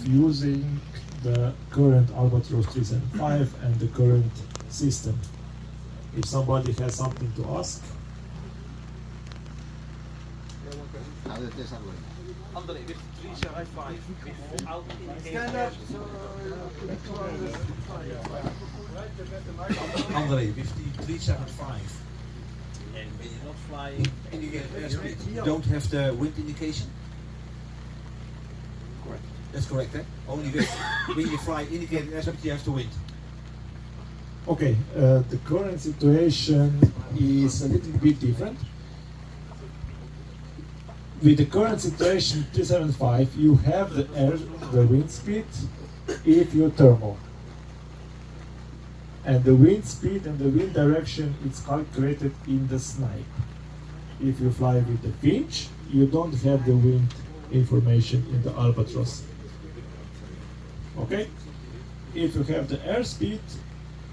using the current Albatross 375 and the current system. If somebody has something to ask. Andrej, with 375, without Andrej, with the 375, and when you're not flying, indicated airspeed, you don't have the wind indication? correct. That's correct, eh? Only with when you fly indicated airspeed, you have the wind. Okay, the current situation is a little bit different. With the current situation 375, you have the wind speed if you're thermal. And the wind speed and the wind direction is calculated in the snipe. If you fly with the Finch, you don't have the wind information in the Albatross. Okay? If you have the airspeed,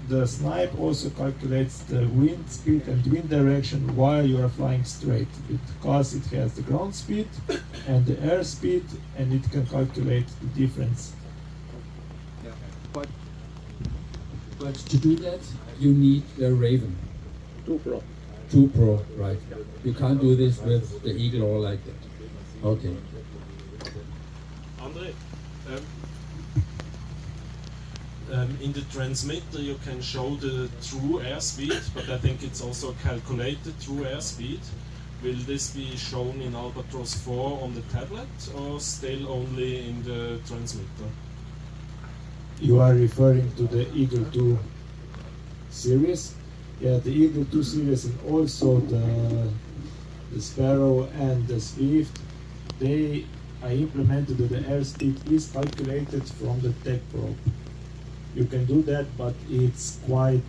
the snipe also calculates the wind speed and wind direction while you are flying straight, because it has the ground speed and the airspeed, and it can calculate the difference. Yeah. But to do that, you need the Raven. 2 Pro. 2 Pro, right? You can't do this with the Eagle or like that. Okay. Andrej, in the transmitter you can show the true airspeed, but I think it's also calculated true airspeed. Will this be shown in Albatross 4 on the tablet or still only in the transmitter? You are referring to the Eagle 2 series? Yeah, the Eagle 2 series and also the Sparrow and the Swift, I implemented that the airspeed is calculated from the tech probe. You can do that, but it's quite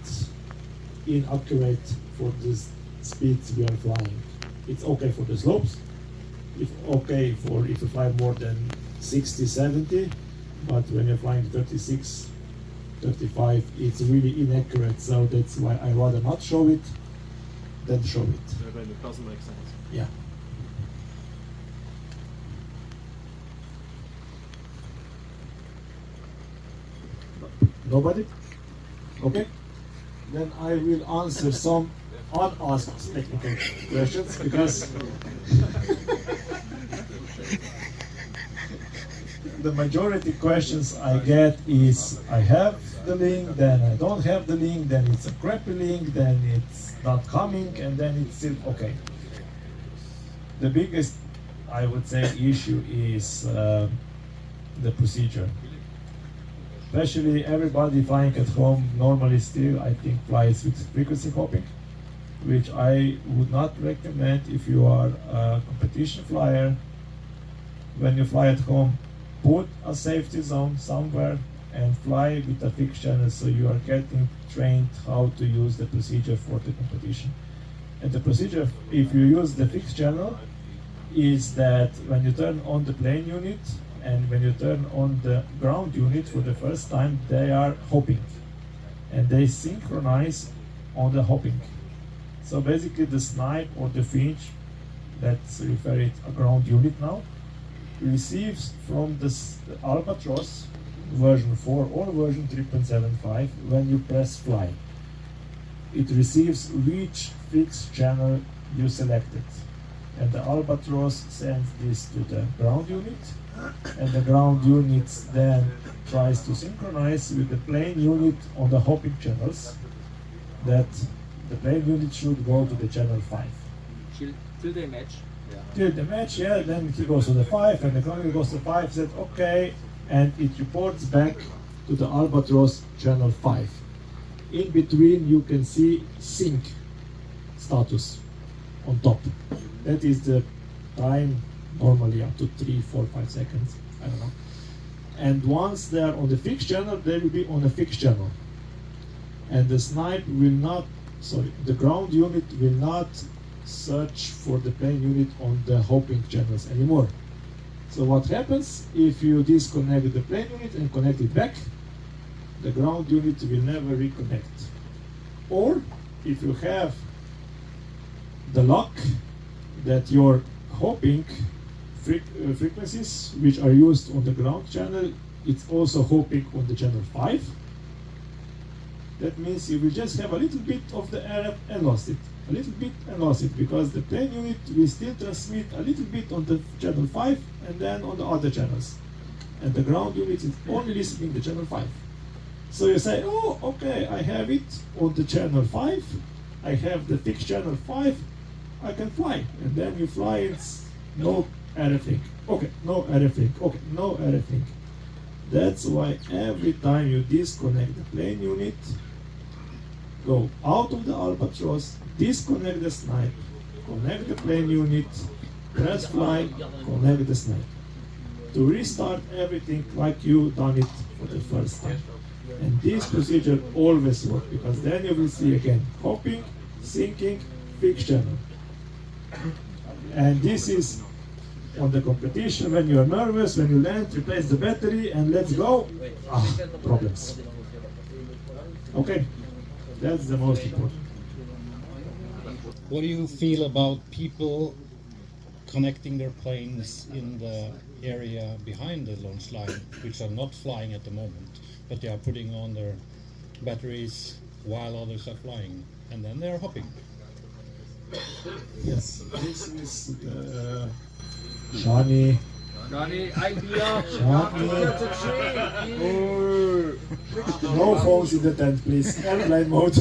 inaccurate for the speeds we are flying. It's okay for the slopes, it's okay for if you fly more than 60, 70, but when you're flying 36, 35, it's really inaccurate, so that's why I rather not show it than show it. So then it doesn't make sense. Yeah. Nobody? Okay. Then I will answer some unasked technical questions, because the majority questions I get is I have the link, then I don't have the link, then it's a crappy link, then it's not coming, and then it's still okay. The biggest, I would say, issue is the procedure. Especially everybody flying at home normally still, I think, flies with frequency hopping, which I would not recommend if you are a competition flyer. When you fly at home, put a safety zone somewhere and fly with a fixed channel, so you are getting trained how to use the procedure for the competition. And the procedure, if you use the fixed channel, is that when you turn on the plane unit and when you turn on the ground unit for the first time, they are hopping and they synchronize on the hopping. So basically the snipe or the Finch, let's refer it a ground unit now, receives from the Albatross version 4 or version 3.75 when you press fly. It receives which fixed channel you selected. And the Albatross sends this to the ground unit, and the ground unit then tries to synchronize with the plane unit on the hopping channels, that the plane unit should go to the channel 5. Till they match. Till the match, yeah, then he goes to the 5, and the ground unit goes to 5, said okay, and it reports back to the Albatross channel 5. In between you can see sync status on top. That is the time, normally up to 3, 4, 5 seconds, I don't know. And once they are on the fixed channel, they will be on a fixed channel. And the snipe will not, the ground unit will not search for the plane unit on the hopping channels anymore. So what happens if you disconnect the plane unit and connect it back? The ground unit will never reconnect. Or if you have the luck that your hopping frequencies which are used on the ground channel it's also hopping on the channel 5. That means you will just have a little bit of the RF and lost it. A little bit and lost it, because the plane unit will still transmit a little bit on the channel 5 and then on the other channels. And the ground unit is only listening to channel 5. So you say, oh, okay, I have it on the channel 5, I have the fixed channel 5, I can fly. And then you fly, it's no RF link. Okay, no RF link. Okay, no RF link. That's why every time you disconnect the plane unit, go out of the Albatross, disconnect the snipe, connect the plane unit, press fly, connect the snipe. To restart everything like you done it for the first time. And this procedure always works, because then you will see again hopping, sinking, fixed channel. And this is on the competition, when you are nervous, when you land, replace the battery and let's go. Problems. Okay, that's the most important. What do you feel about people connecting their planes in the area behind the launch line, which are not flying at the moment, but they are putting on their batteries while others are flying, and then they are hopping? Yes, this is Johnny. idea. No phones in the tent, please. Airplane mode.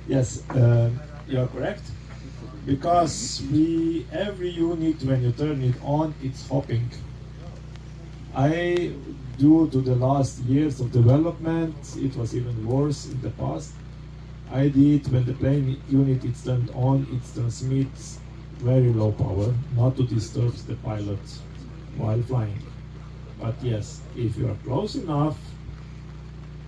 Yes, you're correct. Because every unit, when you turn it on, it's hopping. Due to the last years of development, it was even worse in the past. I did, when the plane unit is turned on, it transmits very low power, not to disturb the pilot while flying. But yes, if you are close enough,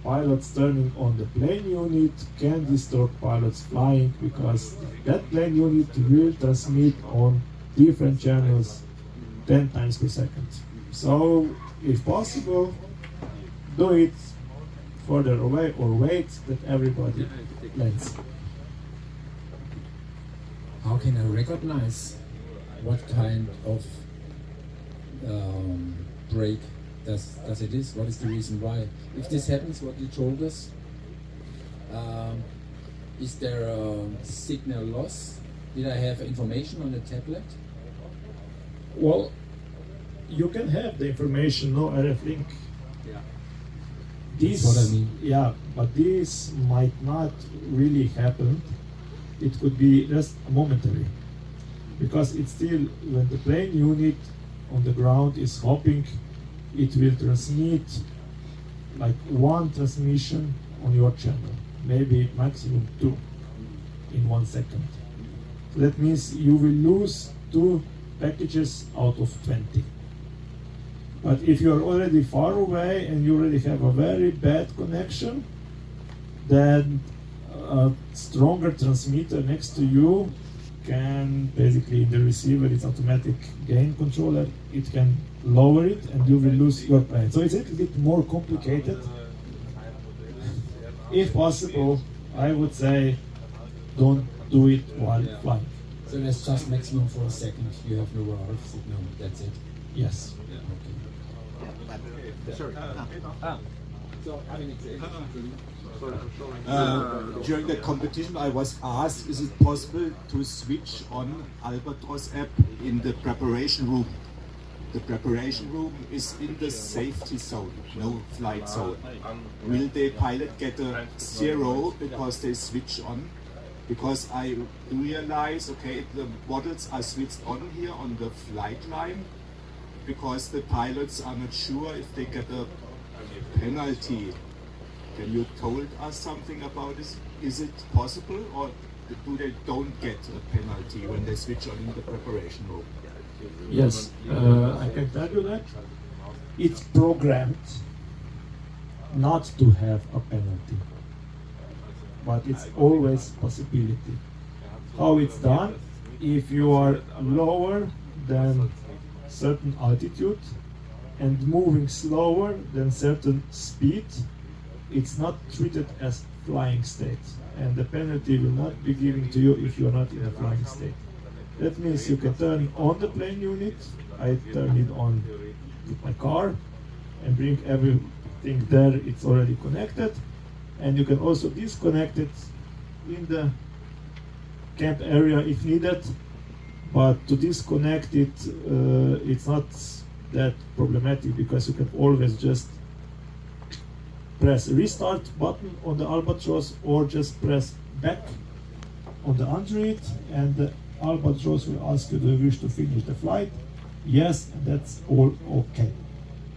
pilots turning on the plane unit can disturb pilots flying, because that plane unit will transmit on different channels 10 times per second. So, if possible, do it further away or wait that everybody lands. How can I recognize what kind of break does it is? What is the reason why? If this happens, what you told us, is there a signal loss? Did I have information on the tablet? Well, you can have the information, no RF link. Yeah. This, That's what I mean. Yeah, but this might not really happen. It could be just momentary, because it's still, when the plane unit on the ground is hopping, it will transmit like one transmission on your channel, maybe maximum 2 in 1 second. So that means you will lose 2 packages out of 20. But if you are already far away and you already have a very bad connection, then a stronger transmitter next to you can, basically in the receiver, it's automatic gain controller, it can lower it and you will lose your plane. So it's a little bit more complicated. If possible, I would say don't do it while flying. So that's just maximum for a second. You have no RF signal. That's it. Yes. Okay. Sorry. So I mean, During the competition, I was asked, is it possible to switch on Albatross app in the preparation room? The preparation room is in the safety zone, no flight zone. Will the pilot get a 0 because they switch on? Because I realize, okay, the models are switched on here on the flight line, because the pilots are not sure if they get a penalty. Can you told us something about this? Is it possible, or do they don't get a penalty when they switch on in the preparation room? Yes, I can tell you that. It's programmed not to have a penalty, but it's always possibility. How it's done? If you are lower than certain altitude and moving slower than certain speed, it's not treated as flying state, and the penalty will not be given to you if you are not in a flying state. That means you can turn on the plane unit. I turn it on with my car and bring everything there. It's already connected. And you can also disconnect it in the camp area if needed. But to disconnect it, it's not that problematic because you can always just press restart button on the Albatross or just press back on the Android, and the Albatross will ask you, do you wish to finish the flight? Yes, and that's all okay.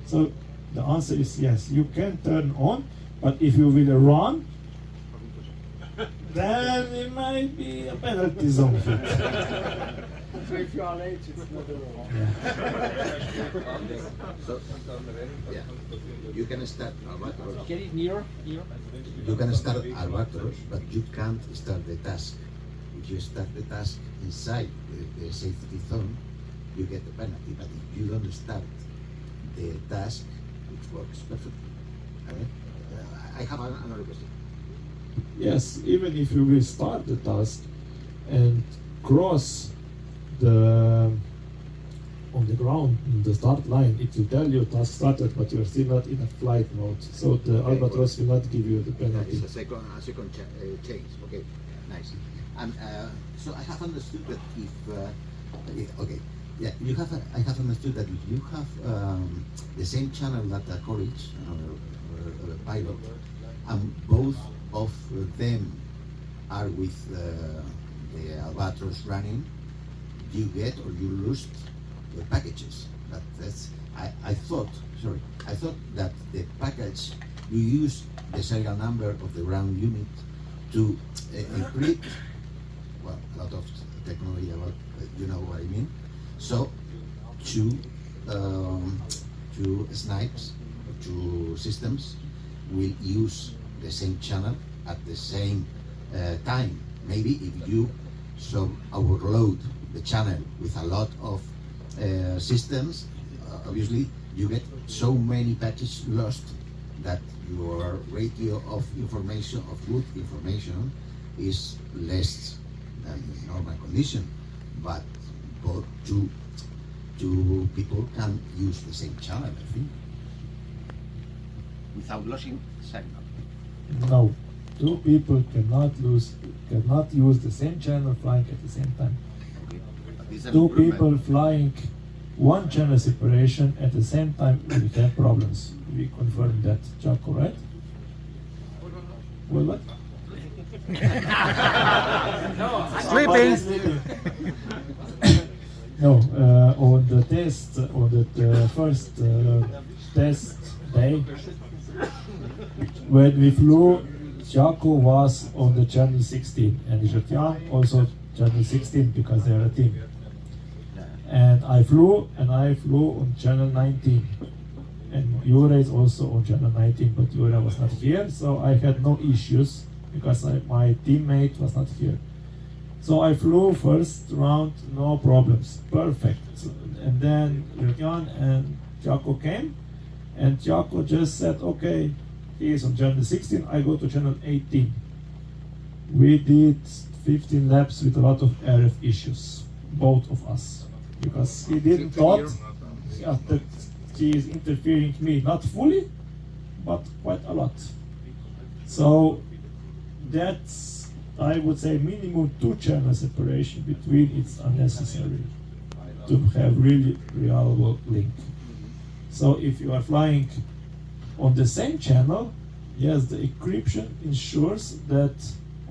So the answer is yes, you can turn on, but if you will run, then it might be a penalty zone. So if you are late, it's not a wrong. So, yeah, you can start Albatross. Get it nearer, nearer. You can start Albatross, but you can't start the task. If you start the task inside the safety zone, you get the penalty. But if you don't start the task, it works perfectly. Okay? I have another question. Yes, even if you will start the task and cross the on the ground, the start line, it will tell you task started, but you are still not in a flight mode. So the Albatross will not give you the penalty. It's a second change. Okay, nice. And so I have understood that if okay, yeah, I have understood that if you have the same channel that the college or the pilot, and both of them are with the Albatross running, you get or you lose the packages. I thought that the package, you use the serial number of the ground unit to encrypt, well, a lot of technology about, you know what I mean. So two snipes, two systems will use the same channel at the same time. Maybe if you overload the channel with a lot of systems, obviously you get so many packets lost that your ratio of information, of good information, is less than normal condition. But both two people can use the same channel, I think, Without losing signal. No, two people cannot use the same channel flying at the same time. Two people flying one channel separation at the same time will have problems. We confirmed that, Jaco, right? Well, what? Sleeping. No, on the test, on the first test day, when we flew, Jaco was on the channel 16 and Jetjan also channel 16 because they are a team. And I flew on channel 19. And Jure is also on channel 19, but Jure was not here, so I had no issues because my teammate was not here. So I flew first round, no problems, perfect. And then Jetjan and Jaco came, and Jaco just said, okay, he is on channel 16, I go to channel 18. We did 15 laps with a lot of RF issues, both of us, because he didn't thought that he is interfering with me, not fully, but quite a lot. So that's, I would say, minimum 2 channel separation between, it's unnecessary to have really reliable link. So if you are flying on the same channel, yes, the encryption ensures that,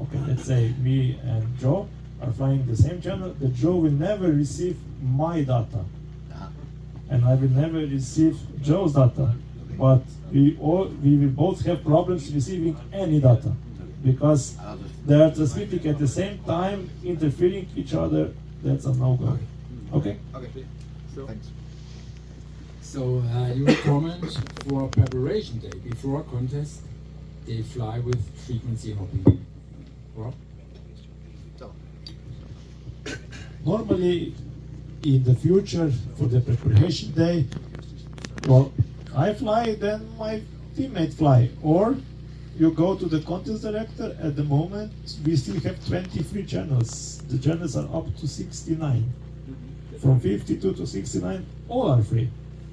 okay, let's say me and Joe are flying the same channel, that Joe will never receive my data, and I will never receive Joe's data, but we will both have problems receiving any data, because they are transmitting at the same time, interfering with each other. That's a no-go. Okay? Okay. Thanks. So you recommend for preparation day before contest, they fly with frequency hopping. Or? Normally, in the future, for the preparation day, well, I fly, then my teammate fly, or you go to the contest director. At the moment, we still have 23 channels. The channels are up to 69. From 52 to 69, all are free.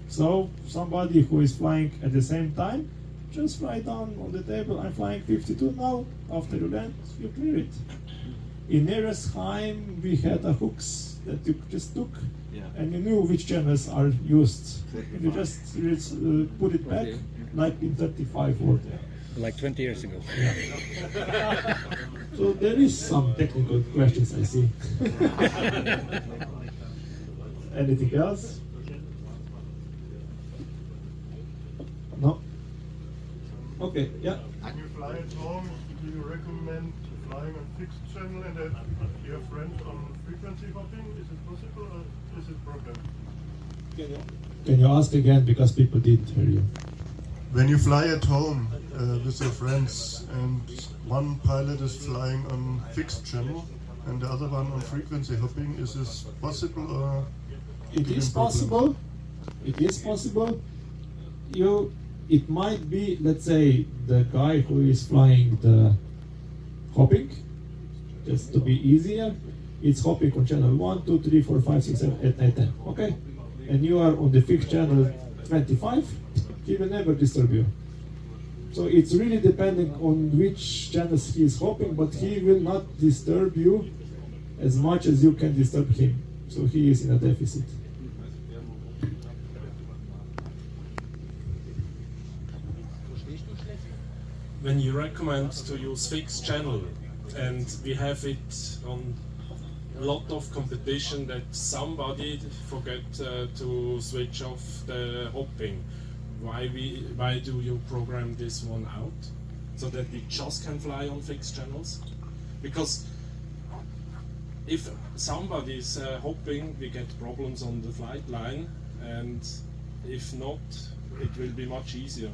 So somebody who is flying at the same time, just write down on the table, I'm flying 52 now. After you land, you clear it. In Neresheim, we had a hooks that you just took, and you knew which channels are used. And you just put it back, like in 35 or there. Like 20 years ago. So there is some technical questions, I see. Anything else? No? Okay, yeah. When you fly at home, do you recommend flying on fixed channel and have your friend on frequency hopping? Is it possible or is it a problem? Can you ask again, because people didn't hear you? When you fly at home with your friends and one pilot is flying on fixed channel and the other one on frequency hopping, is this possible or? It is possible. It is possible. It might be, let's say, the guy who is flying the hopping, just to be easier, it's hopping on channel 1, 2, 3, 4, 5, 6, 7, 8, 9, 10. Okay? And you are on the fixed channel 25, he will never disturb you. So it's really depending on which channels he is hopping, but he will not disturb you as much as you can disturb him. So he is in a deficit. When you recommend to use fixed channel, and we have it on a lot of competition that somebody forget to switch off the hopping, why do you program this one out so that we just can fly on fixed channels? Because if somebody is hopping, we get problems on the flight line, and if not, it will be much easier.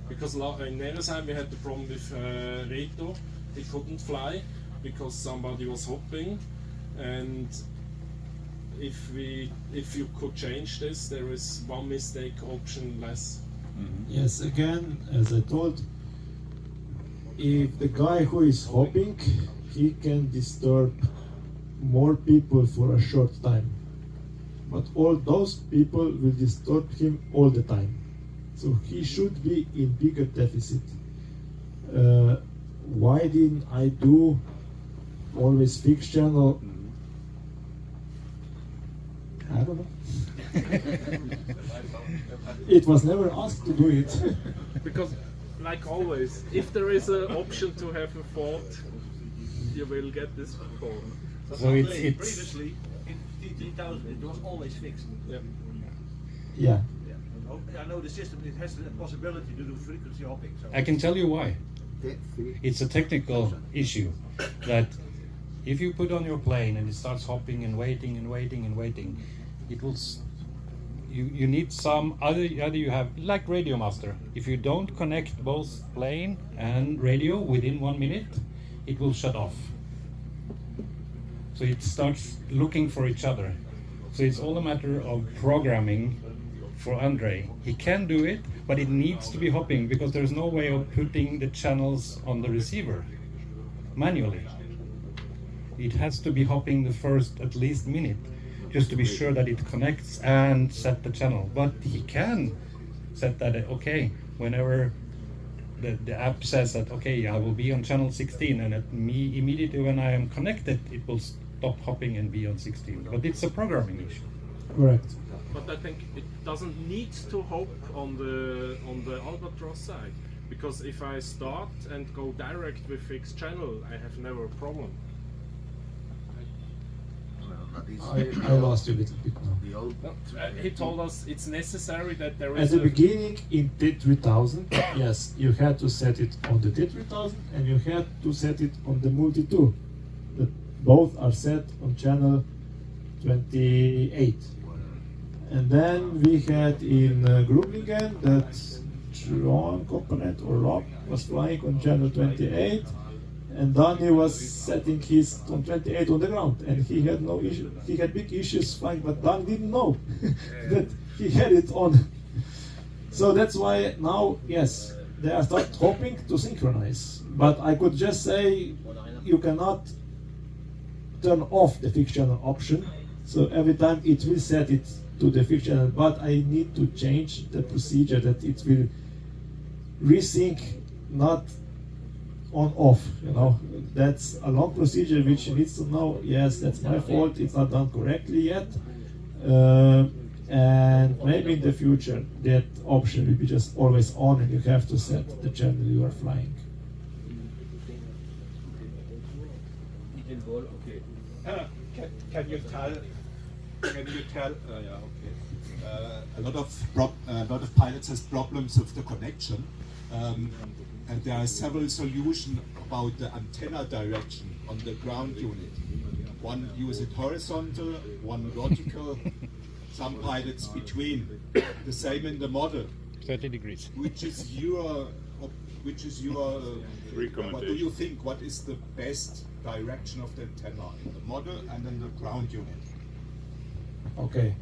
Because in Neresheim we had the problem with Reto, he couldn't fly because somebody was hopping, and if you could change this, there is one mistake option less. Yes, again, as I told, if the guy who is hopping, he can disturb more people for a short time, but all those people will disturb him all the time. So he should be in bigger deficit. Why didn't I do always fixed channel? I don't know. It was never asked to do it. Because, like always, if there is an option to have a fault, you will get this fault. So it's Previously, in T3000, it was always fixed. Yeah. Yeah. I know the system, it has the possibility to do frequency hopping. So. I can tell you why. It's a technical issue that if you put on your plane and it starts hopping and waiting and waiting and waiting, it will. You need some other you have like Radio Master. If you don't connect both plane and radio within 1 minute, it will shut off. So it starts looking for each other. So it's all a matter of programming. For Andrej, he can do it, but it needs to be hopping because there's no way of putting the channels on the receiver manually. It has to be hopping the first at least minute just to be sure that it connects and set the channel. But he can set that, okay, whenever the app says that, okay, I will be on channel 16, and immediately when I am connected, it will stop hopping and be on 16. But it's a programming issue. Correct. But I think it doesn't need to hop on the Albatross side, because if I start and go direct with fixed channel, I have never a problem. I lost you a little bit now. He told us it's necessary that there At is the beginning in T3000, yes, you had to set it on the T3000 and you had to set it on the Multi-2. That both are set on channel 28. And then we had in Grubningen that John component or Rob was flying on channel 28, and Danny was setting his on 28 on the ground, and he had no issue. He had big issues flying, but Danny didn't know that he had it on. So that's why now, yes, they start hoping to synchronize. But I could just say you cannot turn off the fixed channel option. So every time it will set it to the fixed channel, but I need to change the procedure that it will resync, not on off. You know, that's a long procedure which needs to know. Yes, that's my fault. It's not done correctly yet. And maybe in the future that option will be just always on, and you have to set the channel you are flying. Okay. Can you tell? Yeah, okay. A lot of pilots has problems with the connection, and there are several solutions about the antenna direction on the ground unit. One use it horizontal, one vertical. Some pilots between. The same in the model. 30 degrees. Which is your what do you think? What is the best direction of the antenna in the model and in the ground unit? Okay.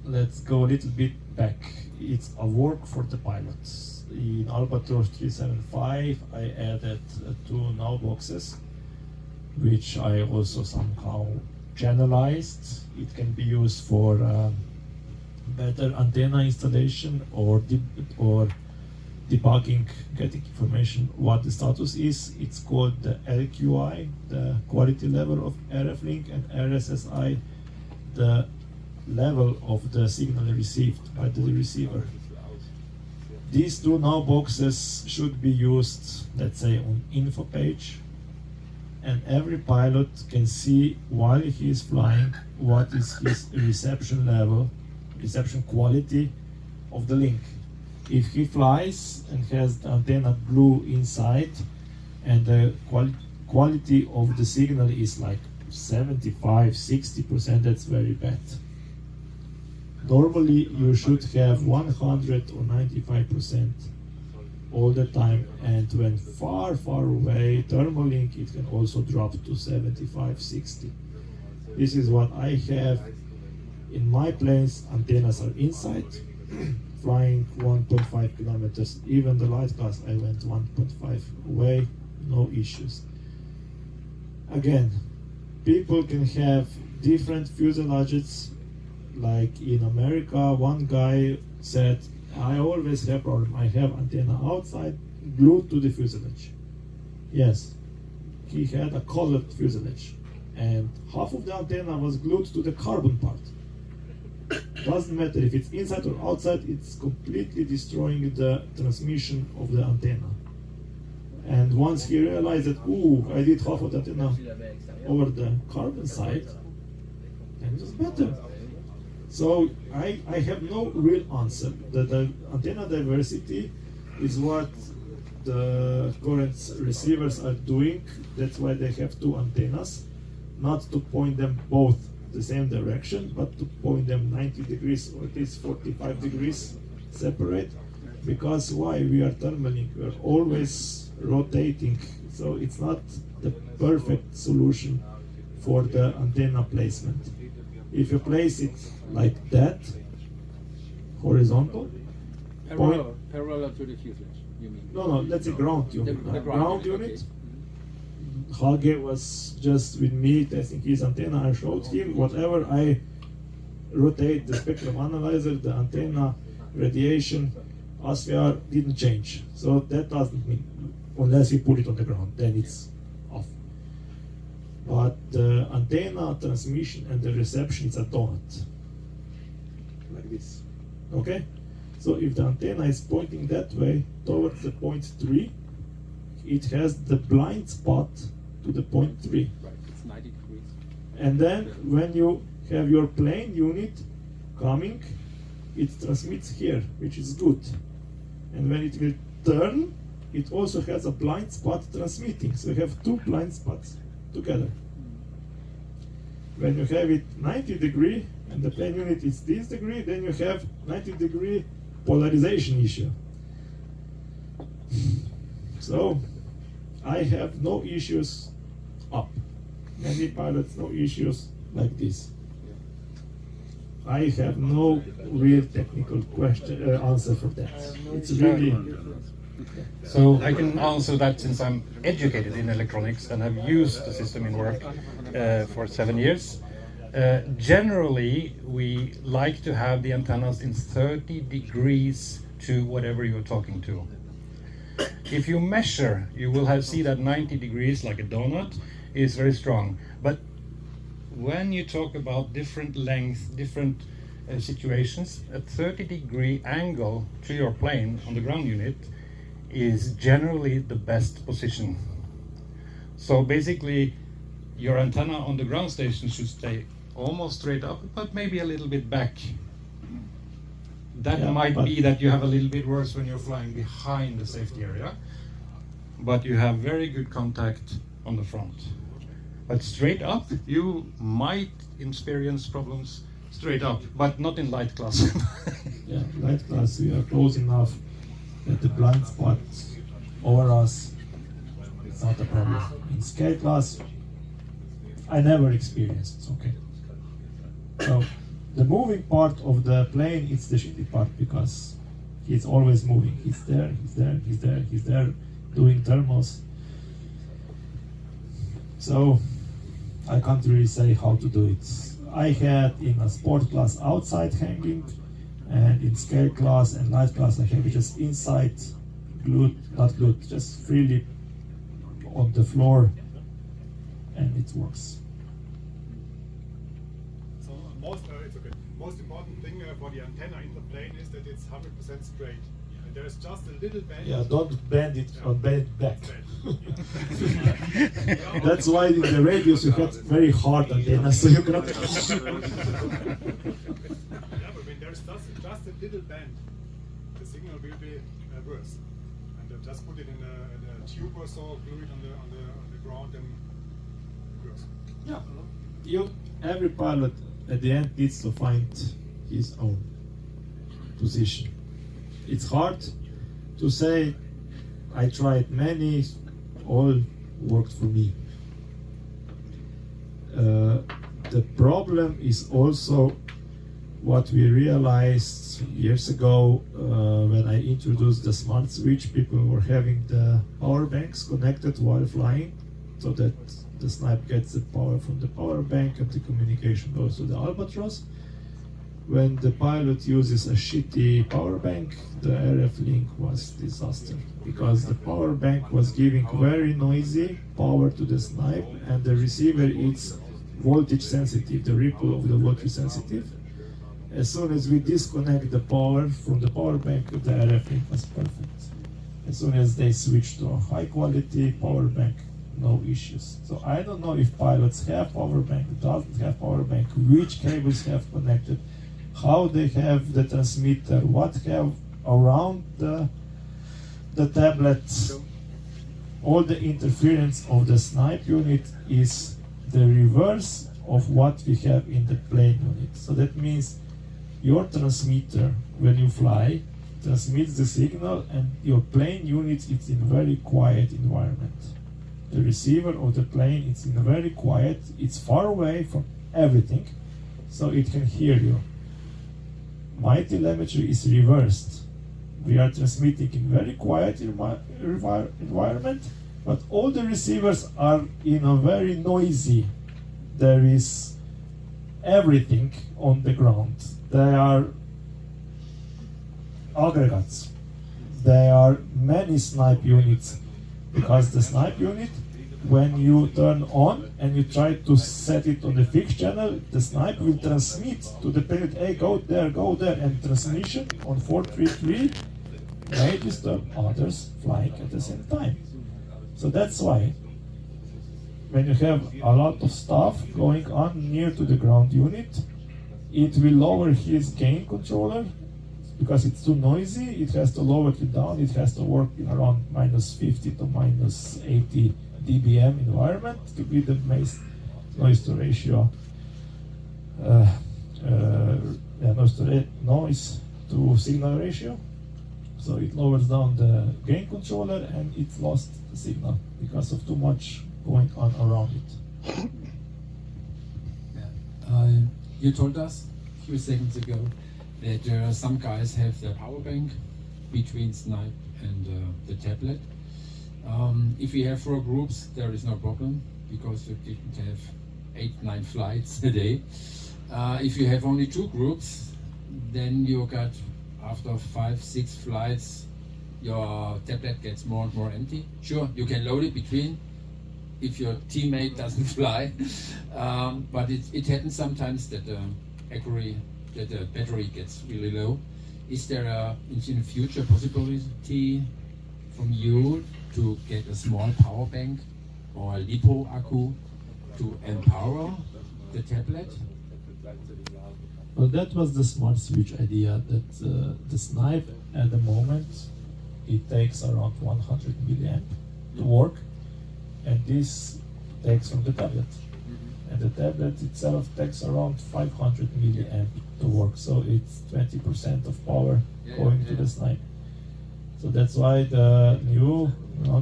Let's go a little bit back. It's a work for the pilots. In Albatross 375, I added 2 now boxes, which I also somehow channelized. It can be used for better antenna installation or debugging, getting information what the status is. It's called the LQI, the quality level of RF link, and RSSI, the level of the signal received by the receiver. These 2 now boxes should be used, let's say, on info page, and every pilot can see while he is flying what is his reception level, reception quality of the link. If he flies and has the antenna blue inside and the quality of the signal is like 75-60%, that's very bad. Normally you should have 100 or 95% all the time, and when far away thermal link, it can also drop to 75-60. This is what I have in my planes. Antennas are inside, flying 1.5 kilometers. Even the light class I went 1.5 away, no issues. Again, people can have different fuselages. Like in America, one guy said, I always have problem. I have antenna outside glued to the fuselage. Yes, he had a colored fuselage, and half of the antenna was glued to the carbon part. Doesn't matter if it's inside or outside, it's completely destroying the transmission of the antenna. And once he realized that, ooh, I did half of the antenna over the carbon side, then it was better. So I have no real answer. The antenna diversity is what the current receivers are doing. That's why they have 2 antennas, not to point them both the same direction, but to point them 90 degrees or at least 45 degrees separate. Because why? We are thermaling, we are always rotating, so it's not the perfect solution for the antenna placement. If you place it like that, horizontal, Parallel to the fuselage, you mean? No, that's a ground unit. The ground unit. Okay. Hage was just with me testing his antenna. I showed him whatever I rotate the spectrum analyzer, the antenna radiation, ASVR didn't change. So that doesn't mean, unless you put it on the ground, then it's off. But the antenna transmission and the reception is a donut, like this. Okay? So if the antenna is pointing that way towards the point 3, it has the blind spot to the point 3. Right, it's 90 degrees. And then when you have your plane unit coming, it transmits here, which is good. And when it will turn, it also has a blind spot transmitting. So you have 2 blind spots together. When you have it 90 degree and the plane unit is this degree, then you have 90 degree polarization issue. So I have no issues up. Many pilots no issues like this. I have no real technical answer for that. It's really. So I can answer that since I'm educated in electronics and have used the system in work for 7 years. Generally, we like to have the antennas in 30 degrees to whatever you're talking to. If you measure, you will see that 90 degrees, like a donut, is very strong. But when you talk about different lengths, different situations, a 30-degree angle to your plane on the ground unit is generally the best position. So basically, your antenna on the ground station should stay almost straight up, but maybe a little bit back. That might be that you have a little bit worse when you're flying behind the safety area, but you have very good contact on the front. But straight up, you might experience problems straight up, but not in light class. Yeah, light class, we are close enough that the blind spot over us, it's not a problem. In scale class, I never experienced, it's okay. So, the moving part of the plane is the shitty part because he's always moving. He's there, he's there, he's there, he's there, doing thermals. So, I can't really say how to do it. I had in a sport class outside hanging, and in scale class and light class I have it just inside, glued, not glued, just freely on the floor, and it works. So most important thing for the antenna in the plane is that it's 100% straight. And there is just a little bend. Yeah, don't bend it or bend it back. That's why in the radios you have very hard antennas, so you cannot. Yeah, but when there's just a little bend, the signal will be worse. And just put it in a tube or so, glue it on the ground, and it works. Yeah, every pilot at the end needs to find his own position. It's hard to say. I tried many, all worked for me. The problem is also what we realized years ago when I introduced the smart switch. People were having the power banks connected while flying, so that the snipe gets the power from the power bank and the communication goes to the Albatross. When the pilot uses a shitty power bank, the RF link was disaster, because the power bank was giving very noisy power to the snipe, and the receiver is voltage sensitive, the ripple of the voltage sensitive. As soon as we disconnect the power from the power bank, the RF link was perfect. As soon as they switched to a high quality power bank, no issues. So I don't know if pilots have power bank, doesn't have power bank, which cables have connected, how they have the transmitter, what have around the tablet. All the interference of the snipe unit is the reverse of what we have in the plane unit. So that means your transmitter, when you fly, transmits the signal, and your plane unit is in very quiet environment. The receiver of the plane is in very quiet, it's far away from everything, so it can hear you. My telemetry is reversed. We are transmitting in very quiet environment, but all the receivers are in a very noisy. There is everything on the ground. There are aggregates. There are many snipe units, because the snipe unit, when you turn on and you try to set it on the fixed channel, the snipe will transmit to the pilot, hey, go there, and transmission on 433 may disturb others flying at the same time. So that's why when you have a lot of stuff going on near to the ground unit, it will lower his gain controller, because it's too noisy. It has to lower it down. It has to work in around -50 to -80 dBm environment to be the noise to ratio, noise to signal ratio. So it lowers down the gain controller, and it lost the signal because of too much going on around it. You told us a few seconds ago that some guys have their power bank between Snipe and the tablet. If we have 4 groups, there is no problem because you didn't have 8-9 flights a day. If you have only 2 groups, then you got, after 5-6 flights, your tablet gets more and more empty. Sure, you can load it between if your teammate doesn't fly, but it happens sometimes that the battery gets really low. Is there in the future possibility from you to get a small power bank or a lipo accu to empower the tablet? Well, that was the smart switch idea, that the Snipe at the moment, it takes around 100 milliamp to work, and this takes from the tablet. And the tablet itself takes around 500 milliamp to work, so it's 20% of power going to the Snipe. So that's why the new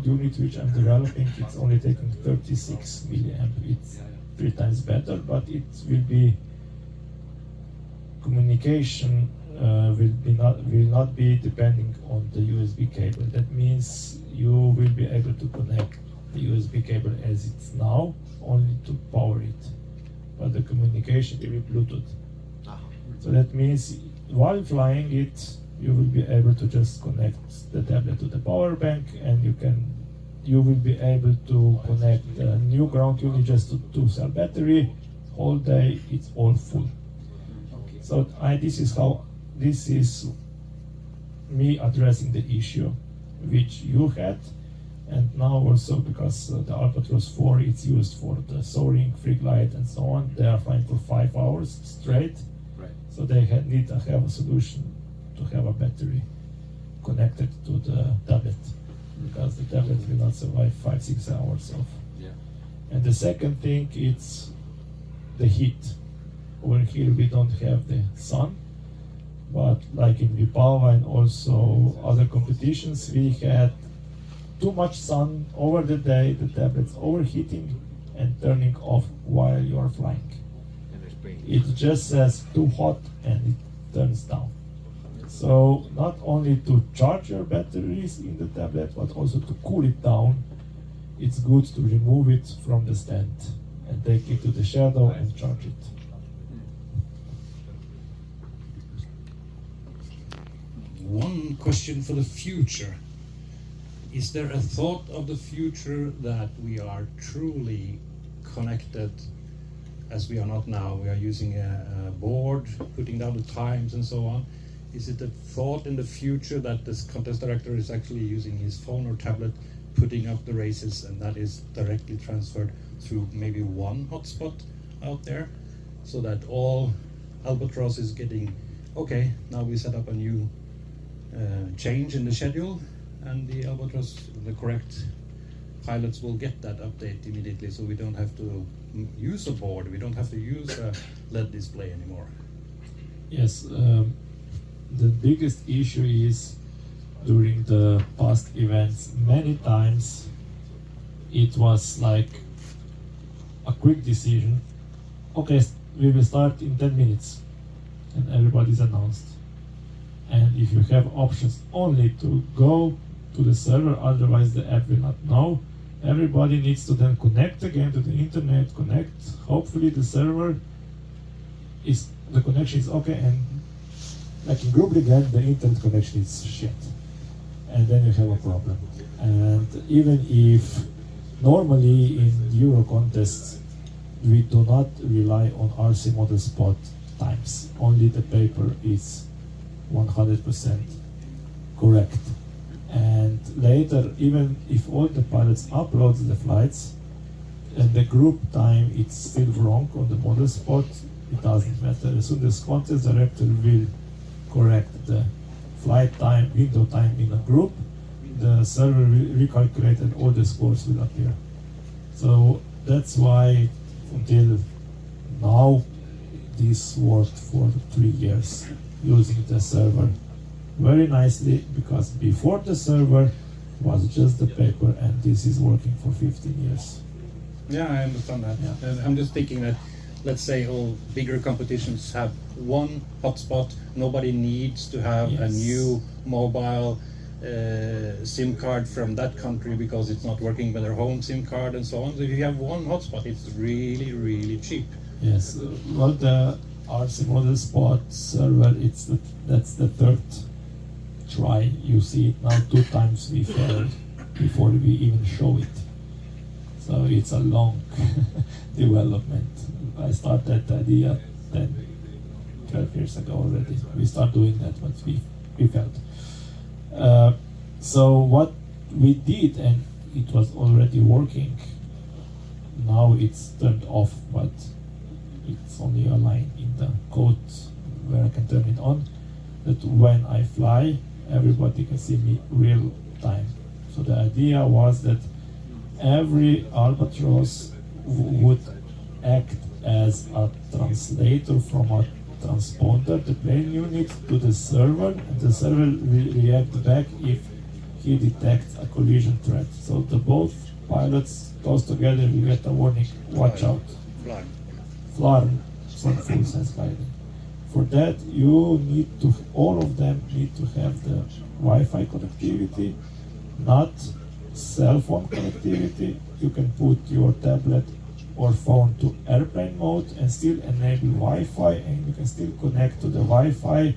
unit which I'm developing, it's only taking 36 milliamp. It's 3 times better, but it will be communication will not be depending on the USB cable. That means you will be able to connect the USB cable as it's now, only to power it. But the communication will be Bluetooth. So that means while flying it, you will be able to just connect the tablet to the power bank, and you will be able to connect the new ground unit just to 2-cell battery. All day it's all full. So this is me addressing the issue which you had, and now also because the Albatross 4 it's used for the soaring, free glide and so on. They are flying for 5 hours straight, so they need to have a solution to have a battery connected to the tablet, because the tablet will not survive 5-6 hours of. And the second thing, it's the heat. Over here we don't have the sun, but like in Vipava and also other competitions, we had too much sun over the day, the tablet's overheating and turning off while you are flying. It just says too hot and it turns down. So not only to charge your batteries in the tablet, but also to cool it down, it's good to remove it from the stand and take it to the shadow and charge it. One question for the future. Is there a thought of the future that we are truly connected as we are not now? We are using a board, putting down the times and so on. Is it a thought in the future that this contest director is actually using his phone or tablet, putting up the races, and that is directly transferred through maybe one hotspot out there, so that all Albatross is getting, okay, now we set up a new change in the schedule, and the Albatross, the correct pilots will get that update immediately, so we don't have to use a board, we don't have to use a LED display anymore. Yes, the biggest issue is during the past events, many times it was like a quick decision. Okay, we will start in 10 minutes and everybody's announced. And if you have options only to go to the server, otherwise the app will not know. Everybody needs to then connect again to the internet, hopefully the server the connection is okay, and like in group again, the internet connection is shit. And then you have a problem. And even if normally in Euro contests, we do not rely on RC model spot times, only the paper is 100% correct. And later, even if all the pilots upload the flights and the group time it's still wrong on the model spot, it doesn't matter. As soon as contest director will correct the flight time, window time in a group, the server will recalculate and all the scores will appear. So that's why until now this worked for 3 years using the server very nicely, because before the server was just the paper, and this is working for 15 years. Yeah, I understand that. Yeah. I'm just thinking that let's say all bigger competitions have one hotspot. Nobody needs to have a new mobile SIM card from that country because it's not working with their home SIM card and so on. So if you have one hotspot, it's really, really cheap. Yes, well, the RC model spot server, that's the third try. You see it now 2 times we failed before we even show it. So it's a long development. I started that idea 10, 12 years ago already. We start doing that, but we failed. So what we did, and it was already working, now it's turned off, but it's only a line in the code where I can turn it on, that when I fly, everybody can see me real time. So the idea was that every Albatross would act as a translator from a transponder, the plane unit, to the server, and the server will react back if he detects a collision threat. So the both pilots close together will get a warning, watch out. Flarm, some full sense guiding. For that, you need to, all of them need to have the Wi-Fi connectivity, not cell phone connectivity. You can put your tablet or phone to airplane mode and still enable Wi-Fi, and you can still connect to the Wi-Fi.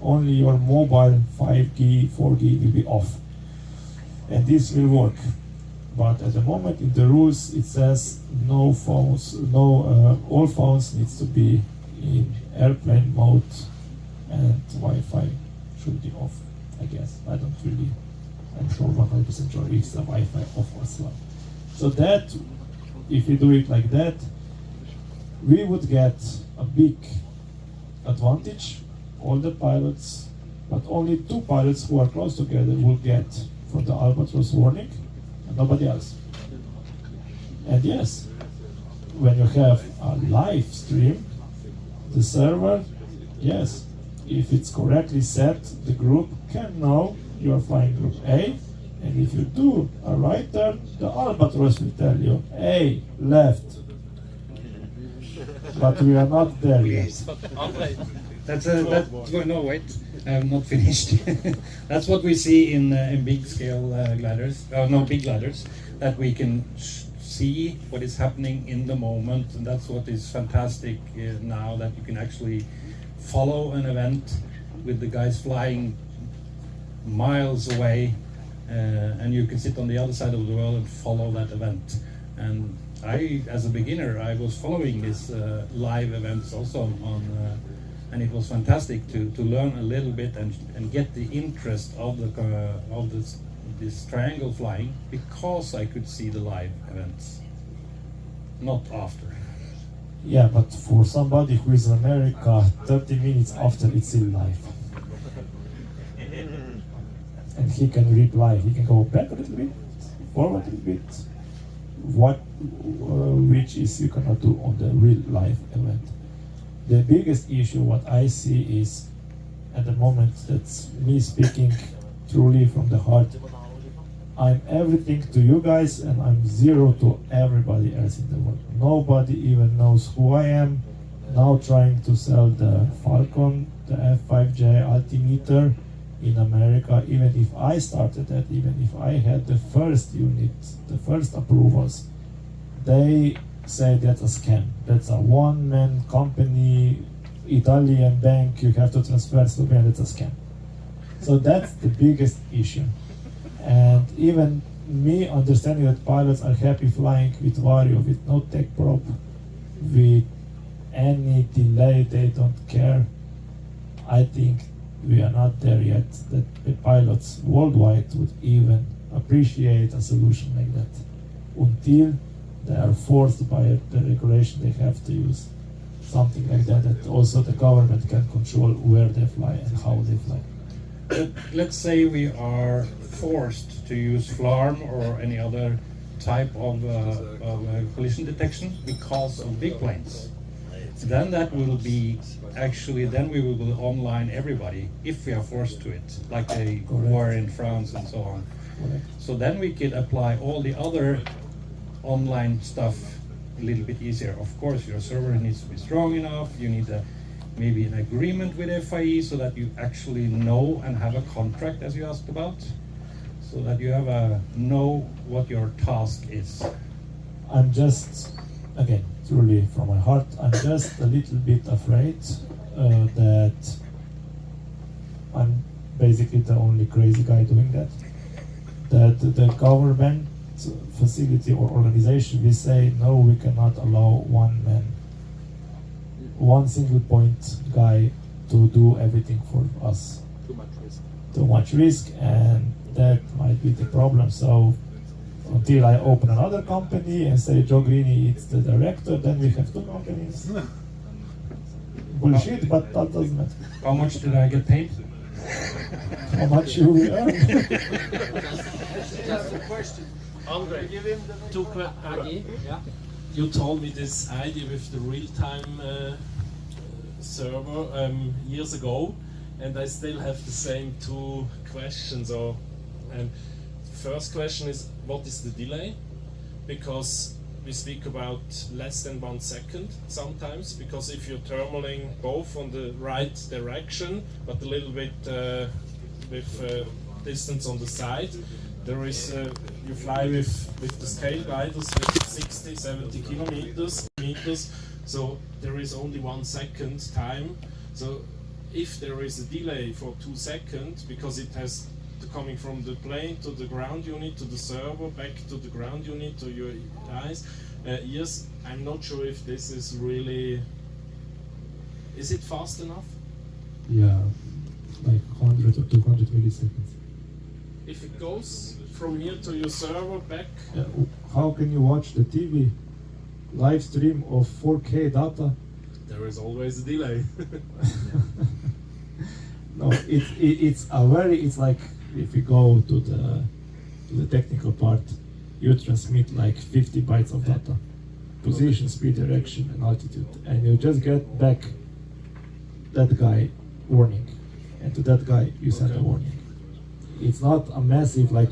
Only your mobile 5G, 4G will be off. And this will work. But at the moment in the rules it says no phones, all phones needs to be in airplane mode and Wi-Fi should be off, I guess. I'm sure 100% sure if the Wi-Fi off as well. So that, if we do it like that, we would get a big advantage. All the pilots, but only 2 pilots who are close together will get for the Albatross warning, and nobody else. And yes, when you have a live stream, the server, yes, if it's correctly set, the group can know you are flying group A, and if you do a right turn, the Albatross will tell you, hey, left. But we are not there yet. No, wait, I have not finished. That's what we see in big scale gliders, big gliders, that we can see what is happening in the moment, and that's what is fantastic now, that you can actually follow an event with the guys flying miles away, and you can sit on the other side of the world and follow that event. And I, as a beginner, I was following these live events also on. And it was fantastic to learn a little bit and get the interest of this triangle flying, because I could see the live events, not after. Yeah, but for somebody who is in America, 30 minutes after it's still live. And he can reply, he can go back a little bit, forward a little bit, which is you cannot do on the real live event. The biggest issue what I see is, at the moment, that's me speaking truly from the heart, I'm everything to you guys and I'm zero to everybody else in the world. Nobody even knows who I am. Now trying to sell the Falcon, the F5J altimeter in America, even if I started that, even if I had the first unit, the first approvals, they say that's a scam. That's a one-man company, Italian bank, you have to transfer Slovenia, that's a scam. So that's the biggest issue. And even me understanding that pilots are happy flying with Vario, with no tech prop, with any delay, they don't care. I think we are not there yet, that the pilots worldwide would even appreciate a solution like that, until they are forced by the regulation they have to use something like that, that also the government can control where they fly and how they fly. But let's say we are forced to use FLARM or any other type of collision detection because of big planes. Then that will be actually, then we will online everybody if we are forced to it, like they were in France and so on. Correct. So then we could apply all the other online stuff a little bit easier. Of course, your server needs to be strong enough. You need maybe an agreement with FIE so that you actually know and have a contract, as you asked about, so that you have know what your task is. I'm just, again, truly from my heart, I'm just a little bit afraid that I'm basically the only crazy guy doing that. That the government facility or organization will say, no, we cannot allow one man, one single point guy to do everything for us. Too much risk. Too much risk, and that might be the problem. So until I open another company and say Joe Greeny is the director, then we have two companies. Bullshit, but that doesn't matter. How much did I get paid? How much you will earn? Just a question. Andre, Give him the two yeah. You told me this idea with the real-time server years ago, and I still have the same two questions. And first question is, what is the delay? Because we speak about less than 1 second sometimes, because if you're terminaling both on the right direction, but a little bit with distance on the side, there is you fly with the scale gliders with 60, 70 kilometers, so there is only 1 second time. So if there is a delay for 2 seconds, because it has coming from the plane to the ground unit to the server, back to the ground unit to your eyes, ears, I'm not sure if this is really, is it fast enough? Yeah, like 100 or 200 milliseconds. If it goes from here to your server back, How can you watch the TV live stream of 4K data? there is always a delay. No, it's like if you go to the technical part, you transmit like 50 bytes of data, position, speed, direction, and altitude, and you just get back that guy warning, and to that guy you send a warning. It's not a massive like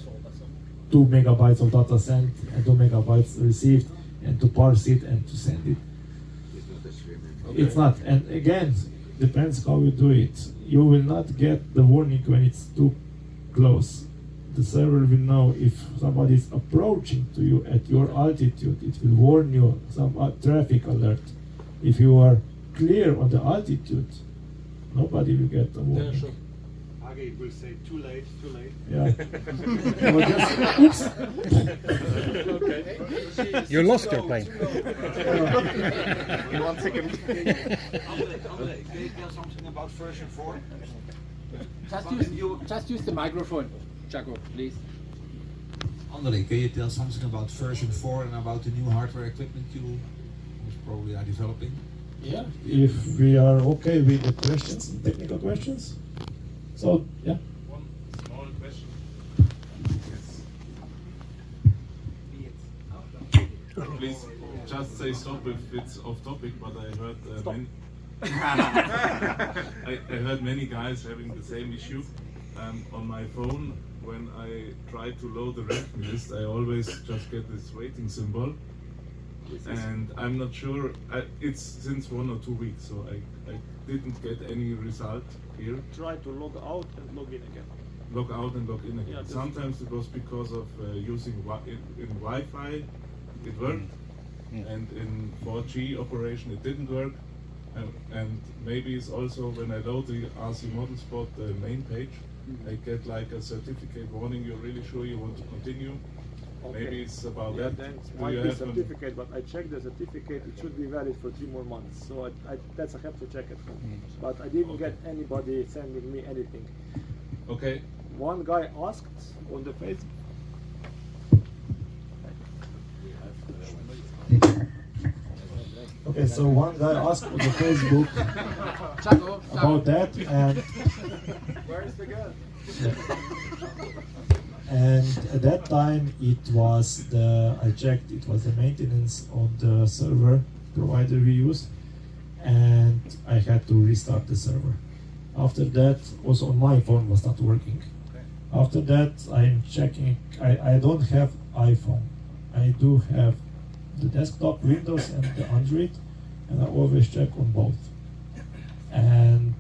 2 megabytes of data sent and 2 megabytes received, and to parse it and to send it. It's not, and again, depends how you do it. You will not get the warning when it's too close. The server will know if somebody is approaching to you at your altitude. It will warn you, some traffic alert. If you are clear on the altitude, nobody will get the warning. Yeah, sure. Agi will say too late, too late. Yeah. Or just, oops. Okay. You lost your plane. In 1 second. Andrej, can you tell something about version 4? Just use the microphone, Jaco, please. Andrej, can you tell something about version 4 and about the new hardware equipment you most probably are developing? Yeah, if we are okay with the questions, technical questions. So, yeah. One small question. Please just say stop if it's off topic, but I heard I heard many guys having the same issue. On my phone, when I try to load the ranking list, I always just get this waiting symbol. And I'm not sure, it's since 1 or 2 weeks, so I didn't get any result here. Try to log out and log in again. Log out and log in again. Yeah, sometimes it was because of using in Wi-Fi, it worked, and in 4G operation it didn't work. And maybe it's also when I load the RC model spot, the main page, I get like a certificate warning, you're really sure you want to continue? Okay. Maybe it's about Yeah, that. then it Do might you be have an- certificate, but I checked the certificate, it should be valid for 3 more months. So I have to check it. But I didn't get anybody sending me anything. Okay. One guy asked on the Facebook. Okay, so one guy asked on the Facebook about that, and Where's the girl? and at that time it was I checked, it was the maintenance on the server provider we use, and I had to restart the server. After that, also on my phone was not working. After that, I'm checking, I don't have iPhone, I do have the desktop Windows and the Android, and I always check on both. And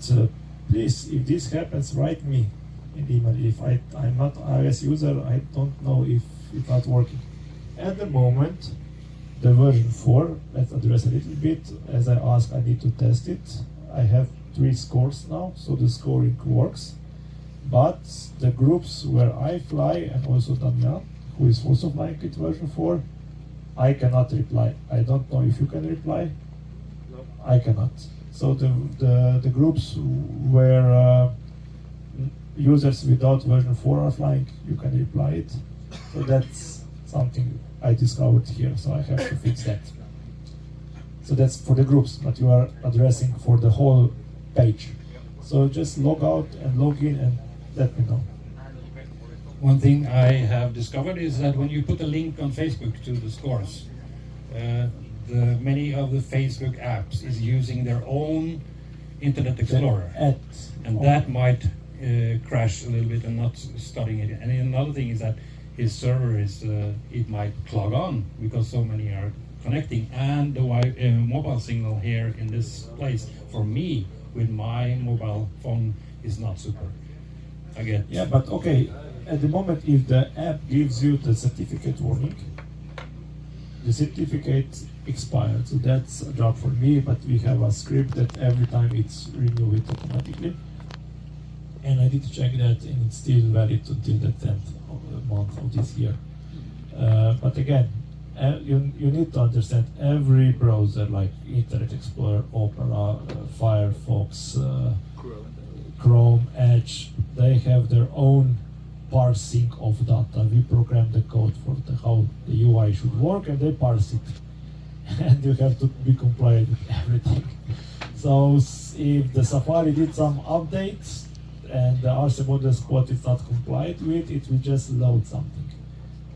please, if this happens, write me in email. If I'm not iOS user, I don't know if it's not working. At the moment, the version 4, let's address a little bit. As I asked, I need to test it. I have 3 scores now, so the scoring works. But the groups where I fly, and also Daniel, who is also flying with version 4, I cannot reply. I don't know if you can reply. No. I cannot. So the groups where users without version 4 are flying, you can reply it. So that's something I discovered here, so I have to fix that. So that's for the groups, but you are addressing for the whole page. So just log out and log in and let me know. One thing I have discovered is that when you put a link on Facebook to the scores, many of the Facebook apps is using their own Internet Explorer, and that might crash a little bit and not starting it. And another thing is that his server is it might clog on because so many are connecting, and the mobile signal here in this place for me with my mobile phone is not super. Again. Yeah, but okay. At the moment, if the app gives you the certificate warning, the certificate expired. So that's a job for me, but we have a script that every time it's renew it automatically. And I did check that, and it's still valid until the 10th of the month of this year. But again, you need to understand every browser like Internet Explorer, Opera, Firefox, Chrome, Edge, they have their own parsing of data. We program the code for how the UI should work, and they parse it. And you have to be compliant with everything. So if the Safari did some updates and the RC model spot is not compliant with, it will just load something.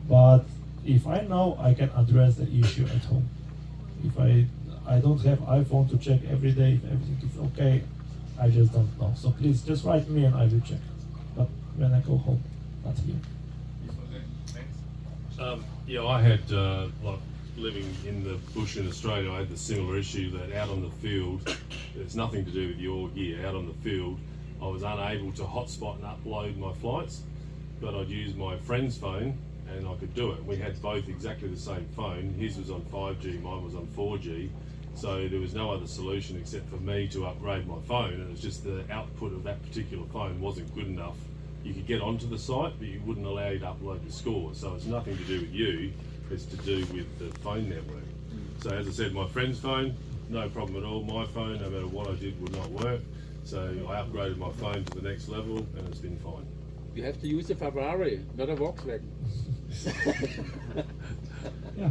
But if I know, I can address the issue at home. If I don't have iPhone to check every day if everything is okay, I just don't know. So please just write me and I will check. But when I go home, not here. Yeah, I had, like living in the bush in Australia, I had the similar issue that out on the field, it's nothing to do with your gear, out on the field, I was unable to hotspot and upload my flights, but I'd use my friend's phone and I could do it. We had both exactly the same phone. His was on 5G, mine was on 4G. So there was no other solution except for me to upgrade my phone, and it was just the output of that particular phone wasn't good enough. You could get onto the site, but you wouldn't allow you to upload the score. So it's nothing to do with you, it's to do with the phone network. So as I said, my friend's phone, no problem at all. My phone, no matter what I did, would not work. So I upgraded my phone to the next level, and it's been fine. You have to use a Ferrari, not a Volkswagen. Yeah.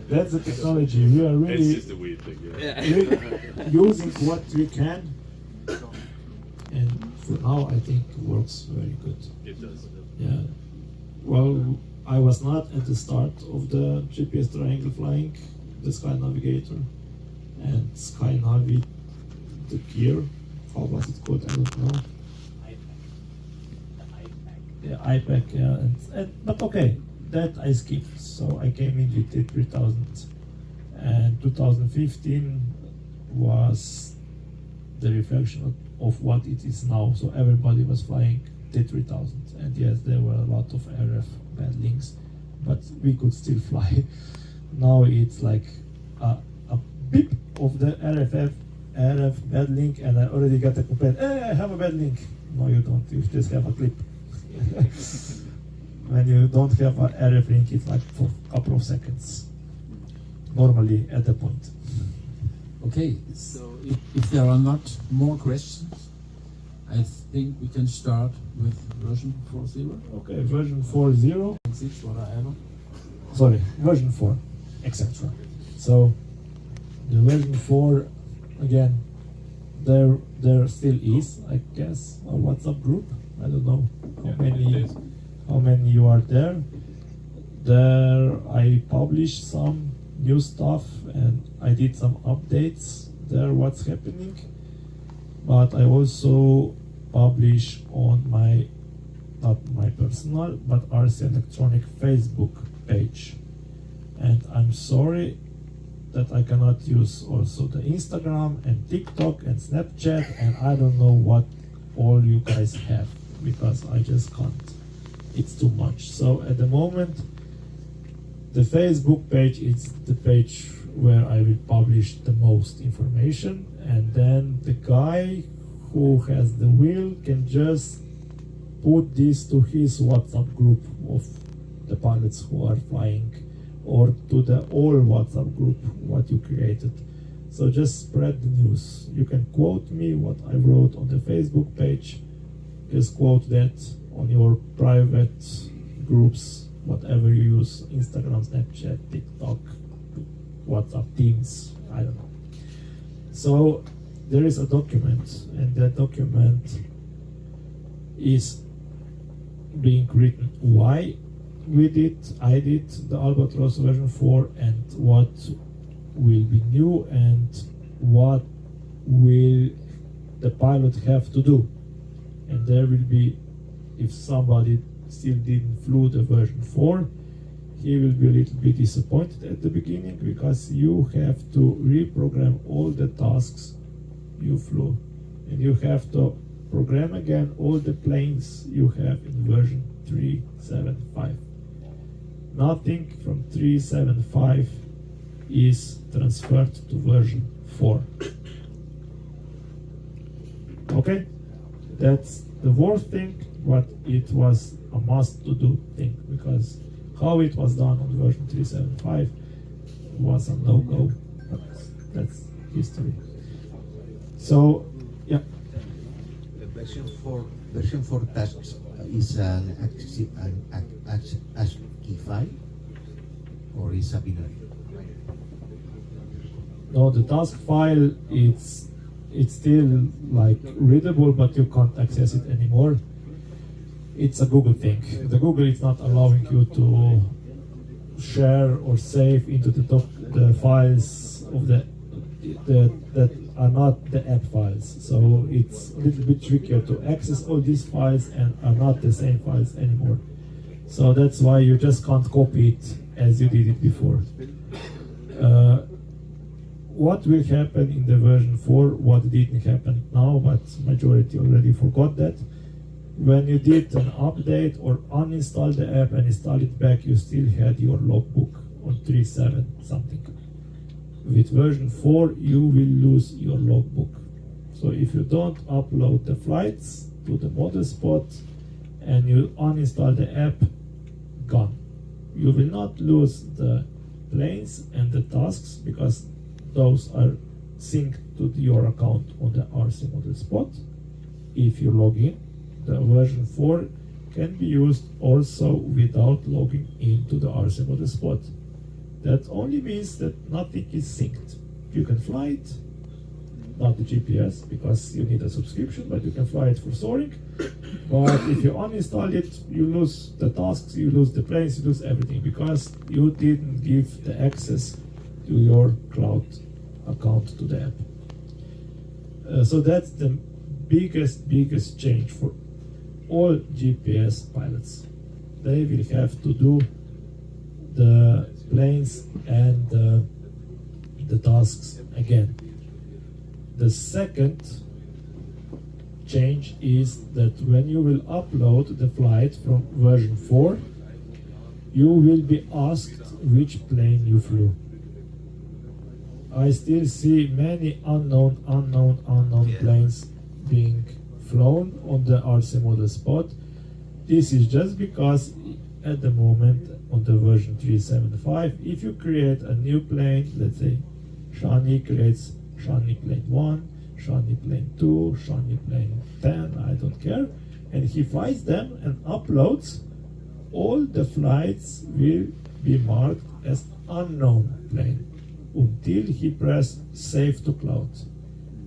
That's the technology. We are really, it's just a weird thing, yeah. really using what we can, and for now I think it works very good. It does. Yeah. Well, I was not at the start of the GPS triangle flying, the Sky Navigator, and Sky Navi, the gear, how was it called? I don't know. Yeah, iPack, yeah, but okay, that I skipped. So I came in with T3000, and 2015 was the reflection of what it is now. So everybody was flying T3000, and yes, there were a lot of RF bad links, but we could still fly. Now it's like a beep of the RF bad link, and I already got a complaint. Hey, I have a bad link. No, you don't. You just have a clip. When you don't have an RF link, it's like for a couple of seconds, normally at the point. Okay, so if there are not more questions, I think we can start with version 4.0. Okay, version 4.0. 6, whatever. Sorry, version 4, etc. So the version 4, again, there still is, I guess, a WhatsApp group. I don't know how many you are there. There I published some new stuff and I did some updates there, what's happening. But I also publish on my, not my personal, but RC Electronic Facebook page. and I'm sorry that I cannot use also the Instagram and TikTok and Snapchat and I don't know what all you guys have, because I just can't. It's too much. So at the moment, the Facebook page is the page where I will publish the most information, and then the guy who has the will can just put this to his WhatsApp group of the pilots who are flying, or to the all WhatsApp group what you created. So just spread the news. You can quote me what I wrote on the Facebook page. Just quote that on your private groups, whatever you use, Instagram, Snapchat, TikTok, WhatsApp, Teams, I don't know. So there is a document, and that document is being written why we did, I did the Albatross version 4, and what will be new and what will the pilot have to do. And there will be, if somebody still didn't flew the version 4, he will be a little bit disappointed at the beginning, because you have to reprogram all the tasks you flew, and you have to program again all the planes you have in version 3.7.5. Nothing from 3.7.5 is transferred to version 4. Okay? That's the worst thing, but it was a must-to-do thing, because how it was done on version 3.7.5 was a no-go, but that's history. So, yeah. The version 4 tasks is an ASCII file, or is a binary? No, the task file, it's still like readable, but you can't access it anymore. It's a Google thing. The Google is not allowing you to share or save into the files of that are not the app files. So it's a little bit trickier to access all these files and are not the same files anymore. So that's why you just can't copy it as you did it before. What will happen in the version 4, what didn't happen now, but majority already forgot that. When you did an update or uninstall the app and install it back, you still had your logbook on 3.7 something. With version 4, you will lose your logbook. So if you don't upload the flights to the model spot and you uninstall the app, gone. You will not lose the planes and the tasks, because those are synced to your account on the RC model spot. If you log in, the version 4 can be used also without logging into the RC model spot. That only means that nothing is synced. You can fly it, not the GPS, because you need a subscription, but you can fly it for soaring. But if you uninstall it, you lose the tasks, you lose the planes, you lose everything, because you didn't give the access to your cloud account to the app. So that's the biggest change for all GPS pilots. They will have to do the planes and the tasks again. The second change is that when you will upload the flight from version 4, you will be asked which plane you flew. I still see many unknown planes being flown on the RC model spot. This is just because at the moment on the version 3.7.5, if you create a new plane, let's say Shani creates Shani plane 1, Shani plane 2, Shani plane 10, I don't care, and he flies them and uploads, all the flights will be marked as unknown plane until he press save to cloud,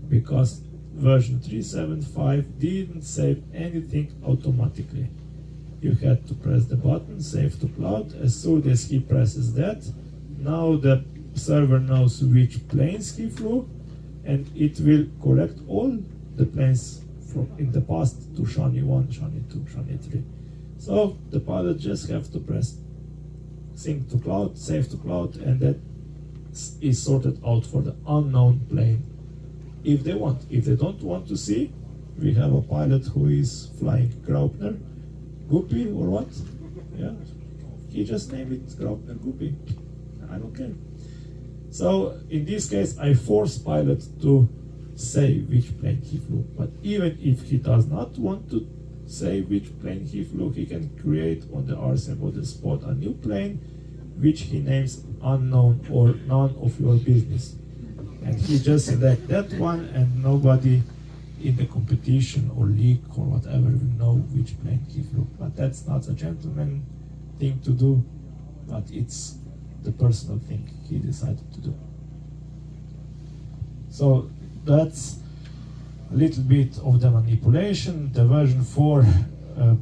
because version 3.7.5 didn't save anything automatically. You had to press the button save to cloud. As soon as he presses that, now the server knows which planes he flew, and it will collect all the planes from in the past to Shani 1, Shani 2, Shani 3. So the pilot just have to press sync to cloud, save to cloud, and that is sorted out for the unknown plane if they want. If they don't want to see, we have a pilot who is flying Graupner Guppy or what? Yeah, he just named it Graupner Guppy. I don't care. So in this case, I force pilot to say which plane he flew. But even if he does not want to say which plane he flew, he can create on the RSM on the spot a new plane, which he names unknown or none of your business. And he just select that one, and nobody in the competition or league or whatever will know which plane he flew. But that's not a gentleman thing to do, but it's the personal thing he decided to do. So that's a little bit of the manipulation. The version 4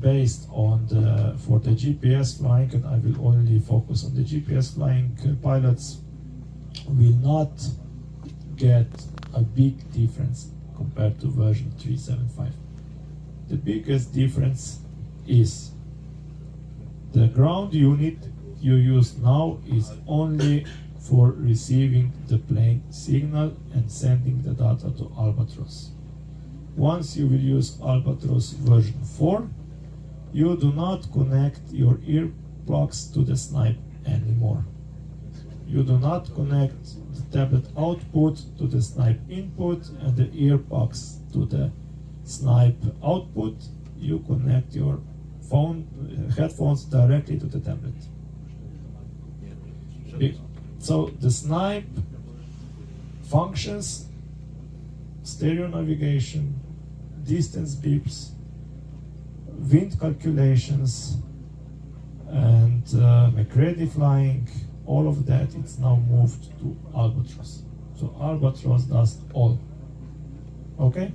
based on for the GPS flying, and I will only focus on the GPS flying pilots, will not get a big difference compared to version 3.7.5. The biggest difference is the ground unit you use now is only for receiving the plane signal and sending the data to Albatross. Once you will use Albatross version 4, you do not connect your earplugs to the snipe anymore. You do not connect the tablet output to the snipe input and the earplugs to the snipe output. You connect your headphones directly to the tablet. So the snipe functions, stereo navigation, distance beeps, wind calculations, and McCready flying, all of that, it's now moved to Albatross. So Albatross does all. Okay?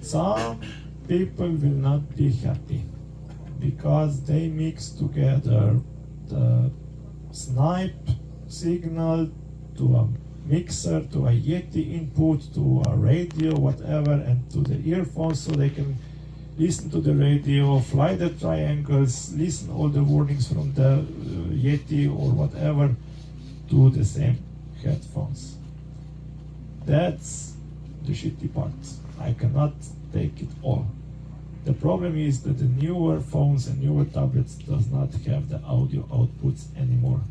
Some people will not be happy because they mix together the snipe signal to a mixer, to a Yeti input, to a radio, whatever, and to the earphones, so they can listen to the radio, fly the triangles, listen all the warnings from the Yeti or whatever to the same headphones. That's the shitty part. I cannot take it all. The problem is that the newer phones and newer tablets does not have the audio outputs anymore.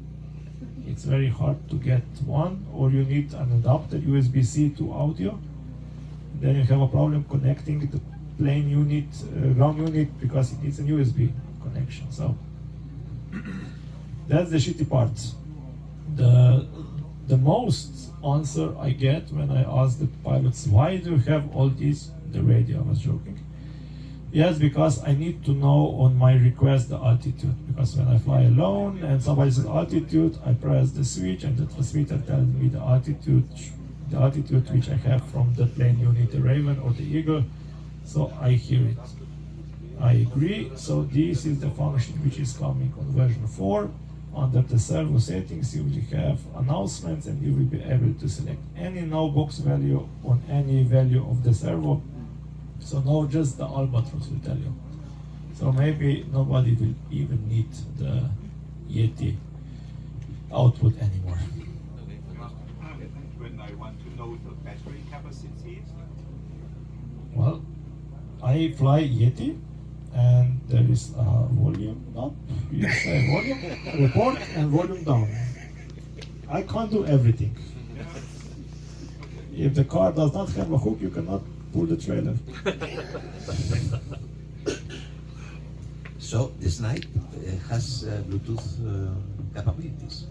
It's very hard to get one, or you need an adapter USB-C to audio. Then you have a problem connecting the plane unit, ground unit, because it needs a USB connection. So that's the shitty part. The most answer I get when I ask the pilots, why do you have all these? The radio, I was joking. Yes, because I need to know on my request the altitude. Because when I fly alone and somebody says altitude, I press the switch and the transmitter tells me the altitude which I have from the plane unit, the Raven or the Eagle. So I hear it. I agree. So this is the function which is coming on version 4. Under the servo settings, you will have announcements and you will be able to select any no box value on any value of the servo. So now just the Albatross will tell you. So maybe nobody will even need the Yeti output anymore. When I want to know the battery capacity? Well, I fly Yeti and there is a volume up, you say volume report and volume down. I can't do everything. If the car does not have a hook, you cannot pull the trailer. So the snipe has Bluetooth capabilities.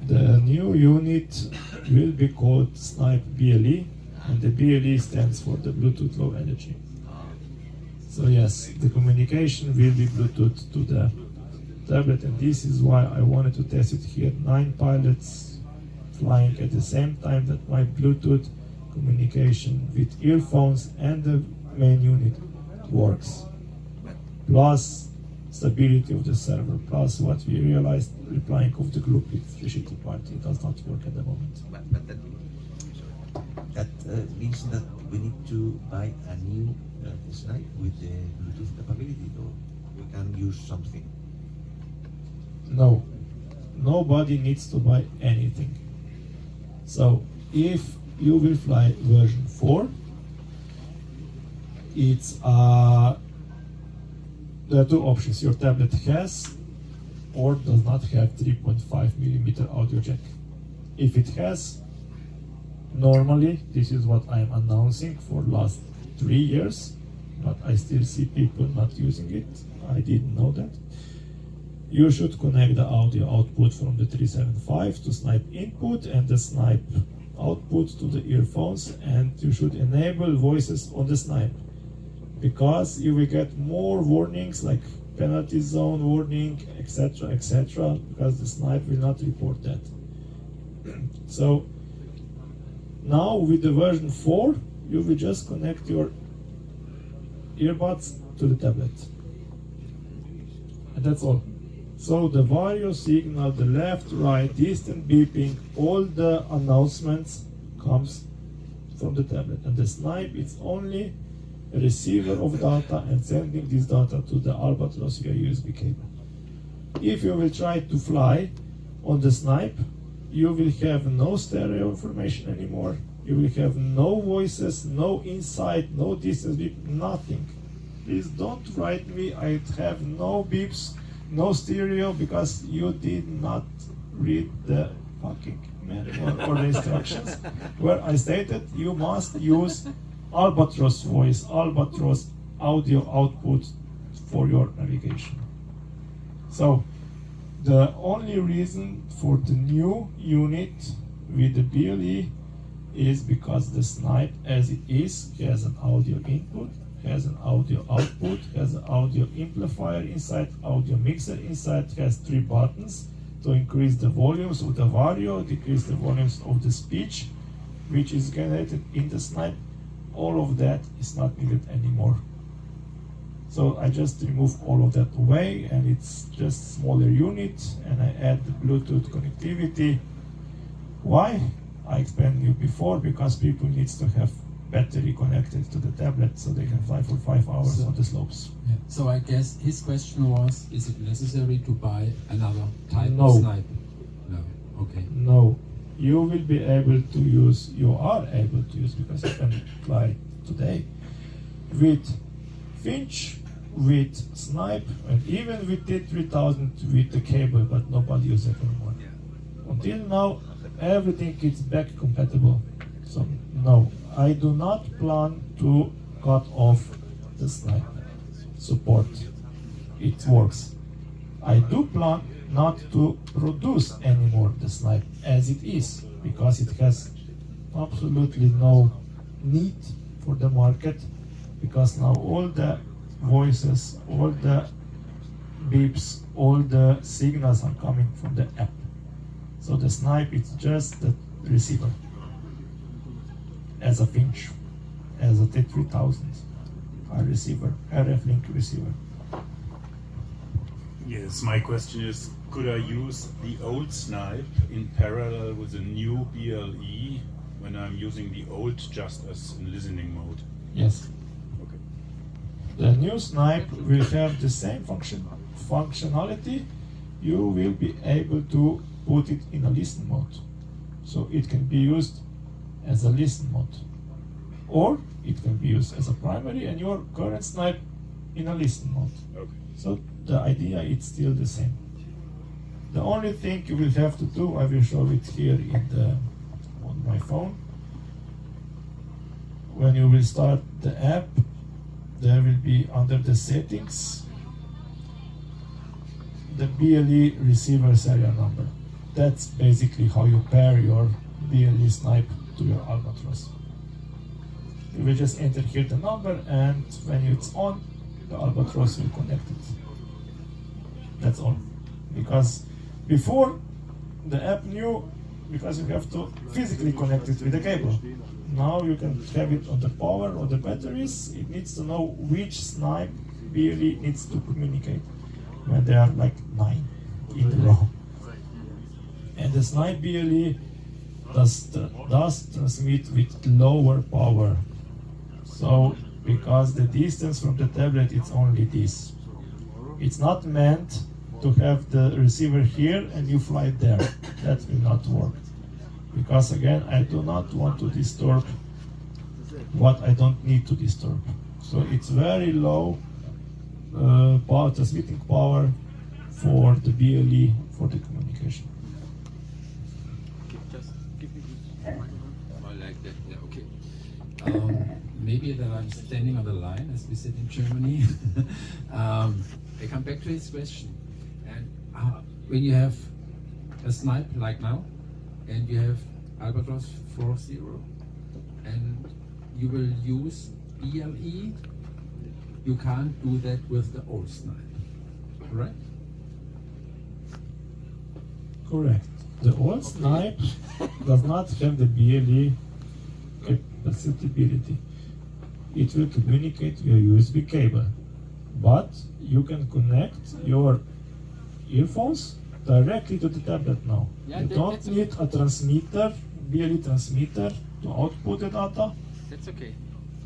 The new unit will be called Snipe BLE, and the BLE stands for the Bluetooth Low Energy. So yes, the communication will be Bluetooth to the tablet, and this is why I wanted to test it here. 9 pilots flying at the same time, that my Bluetooth communication with earphones and the main unit works. Plus stability of the server, plus what we realized replying of the group with the shitty part, it does not work at the moment. But that means that we need to buy a new snipe with the Bluetooth capability, or? we can use something. No, nobody needs to buy anything. So if you will fly version 4, it's there are two options. Your tablet has or does not have 3.5mm audio jack. If it has, normally this is what I'm announcing for last 3 years, but I still see people not using it. I didn't know that. You should connect the audio output from the 375 to snipe input and the snipe output to the earphones, and you should enable voices on the snipe, because you will get more warnings like penalty zone warning, etc., because the snipe will not report that. So now with the version 4, you will just connect your earbuds to the tablet, and that's all. So the various signal, the left, right, distant beeping, all the announcements comes from the tablet, and the snipe it's only a receiver of data and sending this data to the Albatross via USB cable. If you will try to fly on the snipe, you will have no stereo information anymore. You will have no voices, no insight, no distance beep, nothing. Please don't write me, I have no beeps, no stereo, because you did not read the fucking manual or the instructions where I stated you must use Albatross voice, Albatross audio output for your navigation. So the only reason for the new unit with the BLE is because the snipe as it is has an audio input, has an audio output, has an audio amplifier inside, audio mixer inside, has 3 buttons to increase the volumes of the vario, decrease the volumes of the speech, which is generated in the snipe. All of that is not needed anymore. So I just remove all of that away, and it's just smaller unit, and I add the Bluetooth connectivity. Why? I explained you before, because people needs to have battery connected to the tablet so they can fly for 5 hours on the slopes. Yeah. So I guess his question was, is it necessary to buy another type No. of snipe? No. Okay. No. You will be able to use, you are able to use, because you can fly today with Finch, with Snipe, and even with T3000 with the cable, but nobody uses it anymore. Until now, everything is back compatible. So no, I do not plan to cut off the Snipe support. It works. I do plan not to produce anymore the snipe as it is, because it has absolutely no need for the market, because now all the voices, all the beeps, all the signals are coming from the app. So the snipe is just the receiver, as a Finch, as a T3000, a receiver, RF link receiver. Yes, my question is, could I use the old snipe in parallel with the new BLE when I'm using the old just as in listening mode? Yes. Okay. The new snipe will have the same functionality. You will be able to put it in a listen mode. So it can be used as a listen mode. Or it can be used as a primary and your current snipe in a listen mode. Okay. So the idea is still the same. The only thing you will have to do, I will show it here on my phone. When you will start the app, there will be under the settings the BLE receiver serial number. That's basically how you pair your BLE snipe to your Albatross. You will just enter here the number, and when it's on, the Albatross will connect it. That's all. Because before, the app knew, because you have to physically connect it with the cable. Now you can have it on the power or the batteries. It needs to know which snipe BLE needs to communicate when there are like 9 in a row. And the snipe BLE does transmit with lower power. So because the distance from the tablet is only this. It's not meant to have the receiver here and you fly there. That will not work. Because again, I do not want to disturb what I don't need to disturb. So it's very low power, transmitting power for the BLE for the communication. Just give me this. I like that. Yeah, okay. Maybe that I'm standing on the line, as we said in Germany. I come back to his question. And when you have a snipe like now, and you have Albatross 4.0, and you will use BLE, you can't do that with the old snipe, right? Correct. The old snipe does not have the BLE capability. It will communicate via USB cable, but you can connect your earphones directly to the tablet now. Yeah, you don't need a transmitter, BLE transmitter, to output the data. That's okay.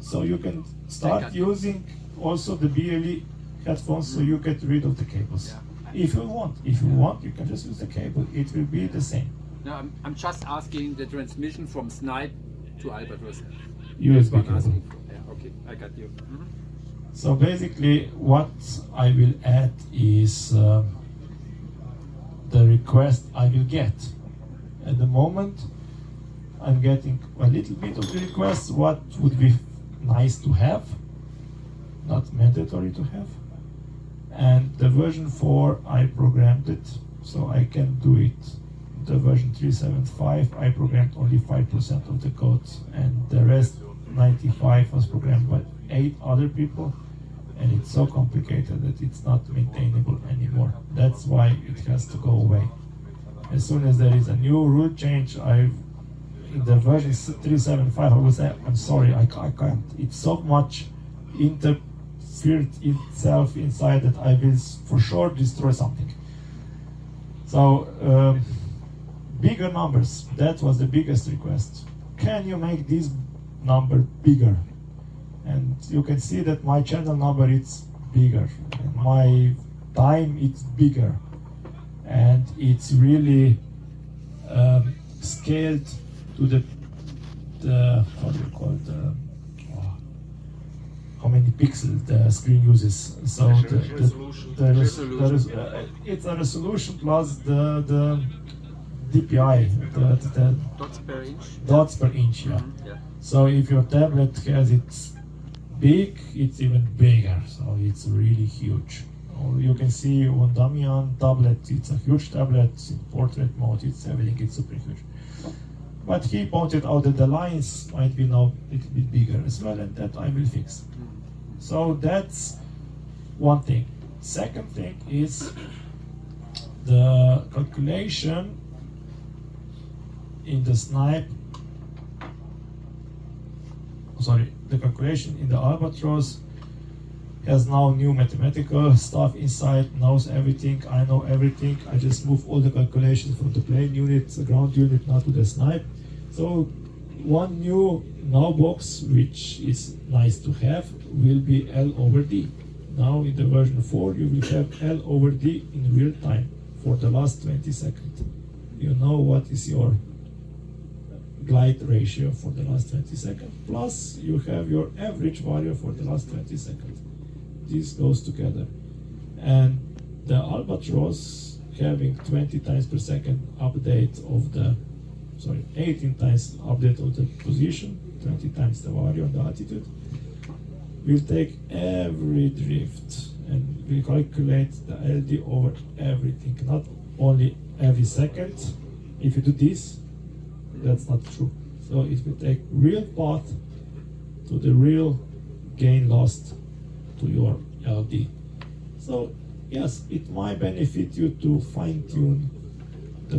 So you can start using also the BLE headphones, so you get rid of the cables. Yeah. If you want. If you want, you can just use the cable. It will be the same. No, I'm just asking the transmission from snipe to Albatross. USB That's what I'm cable. asking for. Yeah, okay, I got you. So basically, what I will add is the request I will get. At the moment, I'm getting a little bit of the requests, what would be nice to have, not mandatory to have. And the version 4, I programmed it, so I can do it. The version 3.7.5, I programmed only 5% of the code, and the rest, 95, was programmed by 8 other people. And it's so complicated that it's not maintainable anymore. That's why it has to go away. As soon as there is a new rule change, in the version 3.7.5, I will say, I'm sorry, I can't. It's so much interfered itself inside that I will for sure destroy something. So, bigger numbers, that was the biggest request. Can you make this number bigger? And you can see that my channel number is bigger, and my time it's bigger, and it's really scaled to the how do you call it, how many pixels the screen uses. So it's a resolution plus the DPI, the dots per inch. Dots per inch, yeah. Yeah. So if your tablet has its big, it's even bigger, so it's really huge. You can see on Damian tablet, it's a huge tablet, in portrait mode, it's everything, it's super huge. But he pointed out that the lines might be now a little bit bigger as well, and that I will fix. So that's one thing. Second thing is the calculation in the snipe, the calculation in the Albatross has now new mathematical stuff inside, knows everything, I know everything. I just move all the calculations from the plane unit, the ground unit, now to the snipe. So one new now box, which is nice to have, will be L over D. Now in the version 4, you will have L over D in real time for the last 20 seconds. You know what is your glide ratio for the last 20 seconds, plus you have your average value for the last 20 seconds. This goes together. And the Albatross having 20 times per second update of the, 18 times update of the position, 20 times the value and the altitude, will take every drift and will calculate the LD over everything, not only every second. If you do this, that's not true. So it will take real path to the real gain lost to your LD. So yes, it might benefit you to fine-tune the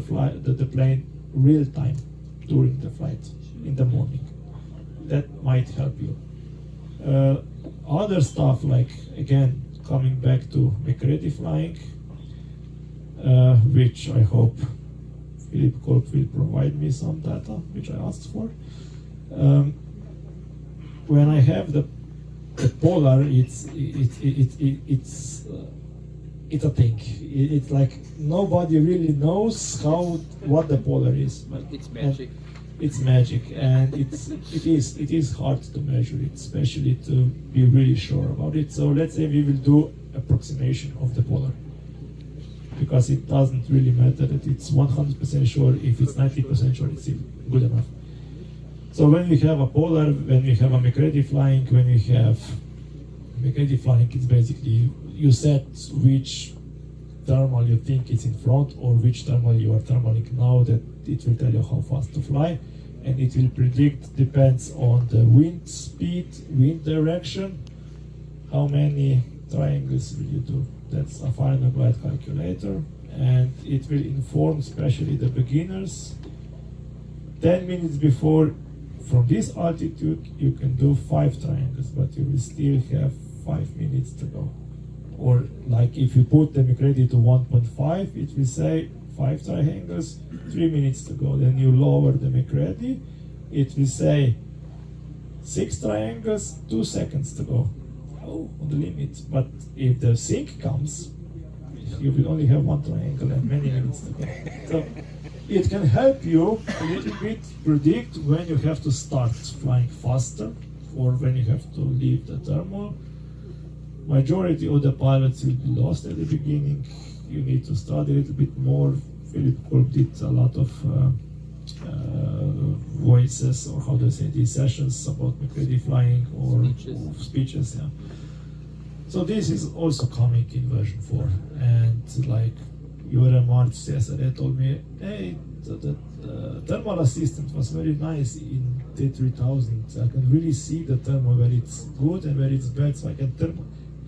plane real time during the flight in the morning. That might help you. Other stuff, like again coming back to make-ready flying, which I hope Philip Kolb will provide me some data, which I asked for. When I have the polar, it's it's a thing. It's like nobody really knows what the polar is. But It's magic. It's magic, and it is hard to measure it, especially to be really sure about it. So let's say we will do approximation of the polar, because it doesn't really matter that it's 100% sure. If it's 90% sure, it's still good enough. So when we have a polar, when we have a McCready flying, it's basically you set which thermal you think is in front or which thermal you are thermaling now, that it will tell you how fast to fly, and it will predict, depends on the wind speed, wind direction, how many triangles will you do. That's a final glide calculator, and it will inform especially the beginners 10 minutes before. From this altitude you can do 5 triangles, but you will still have 5 minutes to go. Or like if you put the McCready to 1.5, it will say 5 triangles, 3 minutes to go. Then you lower the McCready, it will say 6 triangles, 2 seconds to go. Oh, on the limit. But if the sink comes, you will only have 1 triangle and many minutes to go. So it can help you a little bit predict when you have to start flying faster or when you have to leave the thermal. Majority of the pilots will be lost at the beginning. You need to study a little bit more. Philip Kolb did a lot of voices, or how do I say, these sessions about McCready flying or speeches. Yeah. So this is also coming in version 4, and like Jure March yesterday told me, hey, the thermal assistant was very nice in T3000. I can really see the thermal where it's good and where it's bad, so I can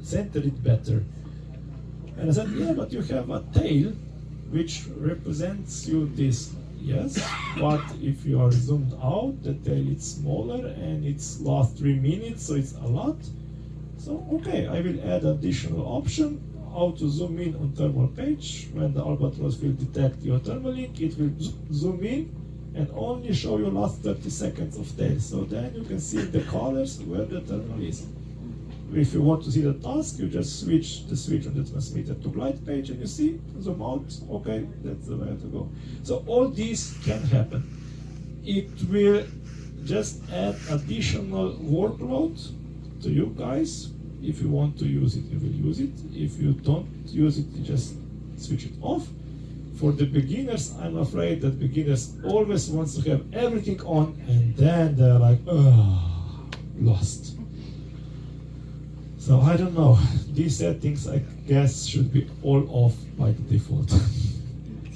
center it better. And I said, yeah, but you have a tail which represents you this. Yes, but if you are zoomed out, the tail is smaller and it's last 3 minutes, so it's a lot. So okay, I will add additional option, how to zoom in on thermal page. When the Albatross will detect your thermal link, it will zoom in and only show you last 30 seconds of tail. So then you can see the colors where the thermal is. If you want to see the task, you just switch the switch on the transmitter to glide page and you see, zoom out, okay, that's the way to go. So all this can happen. It will just add additional workload to you guys. If you want to use it, you will use it. If you don't use it, you just switch it off. For the beginners, I'm afraid that beginners always want to have everything on, and then they're like, oh, lost. So I don't know. These settings, I guess, should be all off by the default.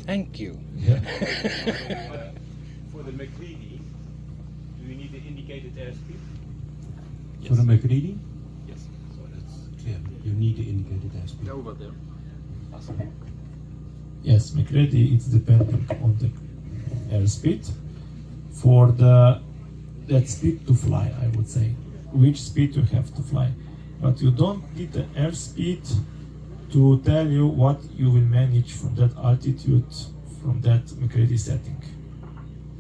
Thank you. Yeah. For the McCready, do you need the indicated airspeed? For the McCready? Yes. So that's clear. You need the indicated airspeed. Over there. Yes, McCready, it's depending on the airspeed. For that speed to fly, I would say, which speed you have to fly. But you don't need the airspeed to tell you what you will manage from that altitude, from that McCready setting.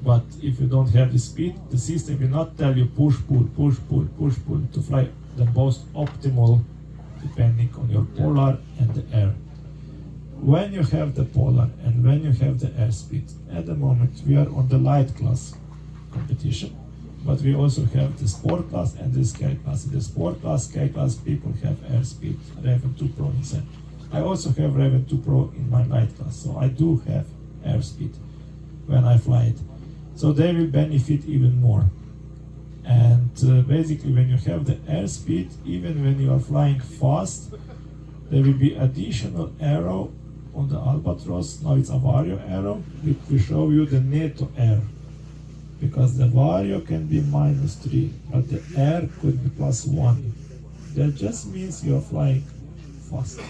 But if you don't have the speed, the system will not tell you push, pull, push, pull, push, pull to fly the most optimal depending on your polar and the air. When you have the polar and when you have the airspeed, at the moment we are on the light class competition, but we also have the sport class and the scale class. In the sport class, scale class, people have airspeed, Raven 2 Pro inside. I also have Raven 2 Pro in my light class, so I do have airspeed when I fly it. So they will benefit even more. And basically when you have the airspeed, even when you are flying fast, there will be additional arrow on the Albatross. Now it's a Vario arrow, which will show you the NATO air. Because the Vario can be -3, but the air could be +1. That just means you are flying fast.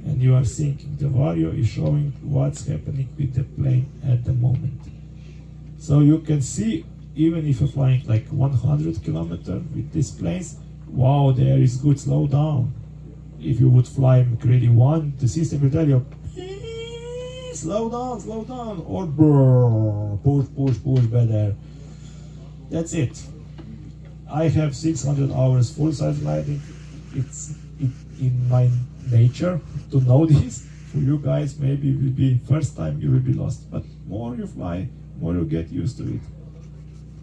And you are sinking. The Vario is showing what's happening with the plane at the moment. So you can see, even if you're flying like 100 kilometers with these planes, wow, the air is good, slow down. If you would fly McCready 1, the system will tell you, slow down, or brrr, push, bad air. That's it. I have 600 hours full-size gliding. In my nature to know this. For you guys, maybe it will be first time you will be lost, but more you fly, more you get used to it.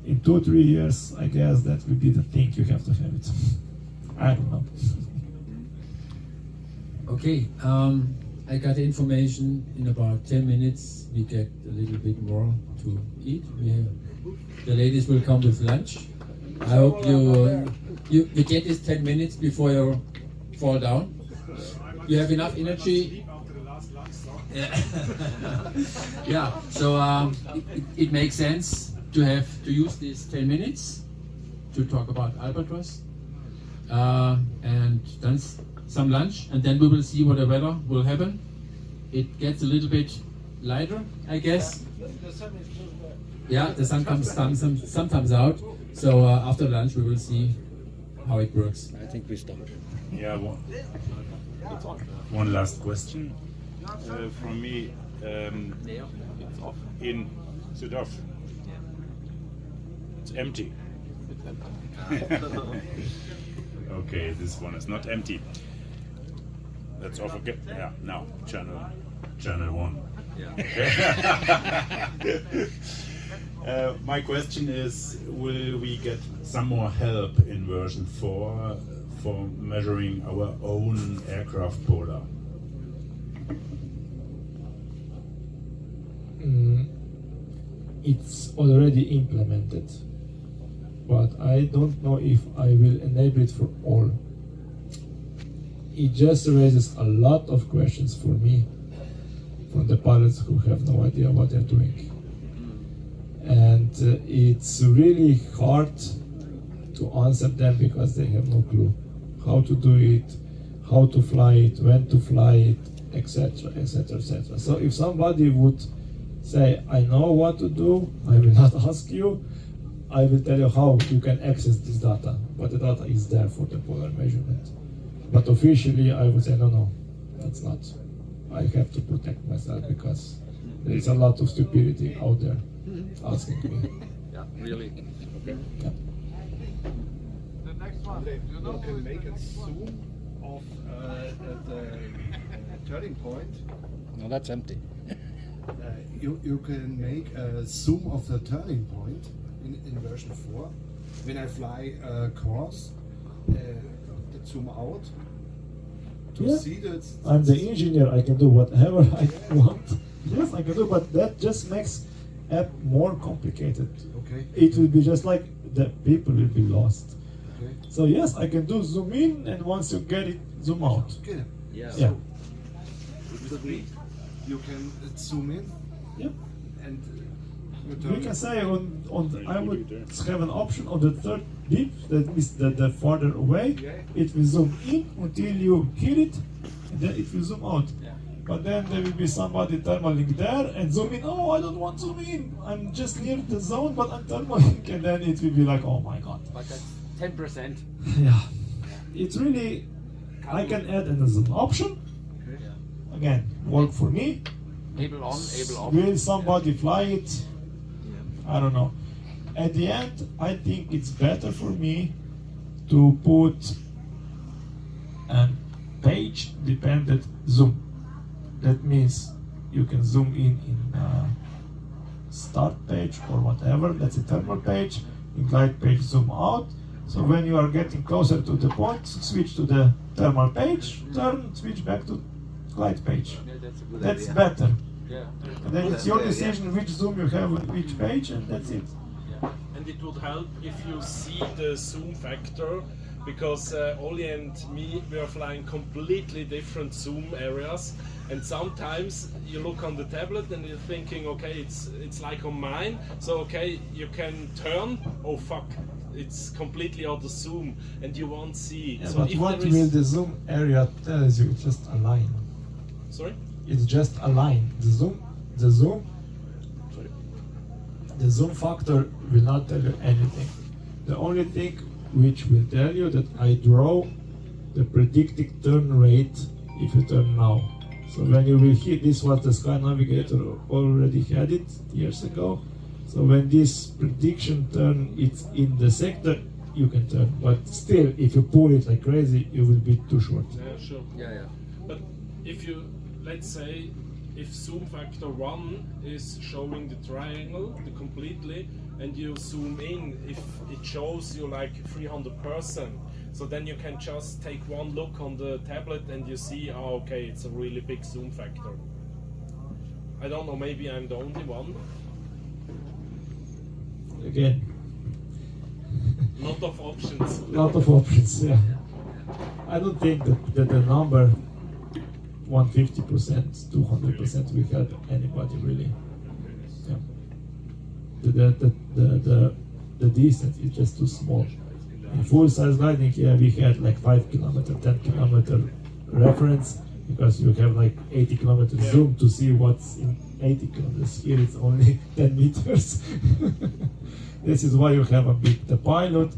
In 2-3 years, I guess that will be the thing you have to have it. I don't know. Okay, I got the information. In about 10 minutes we get a little bit more to eat. The ladies will come with lunch. I hope you get this 10 minutes before you fall down. You have enough energy. Yeah, so it makes sense to use these 10 minutes to talk about Albatross, and then some lunch, and then we will see what the weather will happen. It gets a little bit lighter, I guess. Yeah, the sun comes sometimes out. So after lunch we will see how it works. I think we stop. Yeah, one last question from me. In Südorf, it's empty. Okay, this one is not empty. Let's off again. Yeah, now channel 1. My question is, will we get some more help in version 4 for measuring our own aircraft polar? It's already implemented, but I don't know if I will enable it for all. It just raises a lot of questions for me, from the pilots who have no idea what they're doing. And it's really hard to answer them because they have no clue how to do it, how to fly it, when to fly it, etc., etc., etc. So if somebody would say, I know what to do, I will not ask you, I will tell you how you can access this data, but the data is there for the polar measurement. But officially I would say, no, it's not. I have to protect myself because there is a lot of stupidity out there asking me. Yeah, really. Okay. Yeah. The next one. You can make a zoom of the turning point. No, that's empty. You can make a zoom of the turning point in version 4. When I fly course, zoom out to see that. I'm the engineer, I can do whatever I want. Yes, I can do, but that just makes app more complicated. Okay. It will be just like the people will be lost. Okay. So yes, I can do zoom in, and once you get it, zoom out. Okay. Yeah. So, you can zoom in. Yep. And We can say I would have an option on the third beep, that means the farther away, it will zoom in until you hit it, and then it will zoom out. But then there will be somebody thermaling there and zoom in. Oh, I don't want to zoom in. I'm just near the zone, but I'm thermaling, and then it will be like, oh my god. But that's 10%. Yeah. It's really, I can add an zoom option. Again, work for me. Able on, able off. Will somebody fly it? I don't know. At the end, I think it's better for me to put a page-dependent zoom. That means you can zoom in start page or whatever, that's a thermal page, in glide page zoom out. So when you are getting closer to the point, switch to the thermal page, turn, switch back to glide page. Yeah, that's a good That's idea. better. Yeah. And then it's your decision which zoom you have on which page, and that's it. And it would help if you see the zoom factor, because Oli and me, we are flying completely different zoom areas, and sometimes you look on the tablet and you're thinking, okay, it's like on mine, so okay, you can turn, oh fuck, it's completely out of zoom, and you won't see. Yeah, so but if what there will is... the zoom area tells you? It's just a line. Sorry? It's just a line. The zoom factor will not tell you anything. The only thing which will tell you that I draw the predicted turn rate if you turn now. So when you will hit, this was the Sky Navigator already had it years ago. So when this prediction turn it's in the sector, you can turn. But still, if you pull it like crazy, you will be too short. Yeah, sure. Yeah, yeah. if you, let's say, if zoom factor 1 is showing the triangle completely, and you zoom in, if it shows you like 300%, so then you can just take one look on the tablet and you see, oh, okay, it's a really big zoom factor. I don't know, maybe I'm the only one. Again, lot of options. Lot of options, yeah. I don't think that the number 150%, 200% will help anybody really. Yeah. The distance is just too small. In full size gliding, yeah, we had like 5 kilometer, 10 kilometer reference, because you have like 80 kilometer zoom to see what's in 80 kilometers. Here it's only 10 meters. This is why you have a big. The pilot,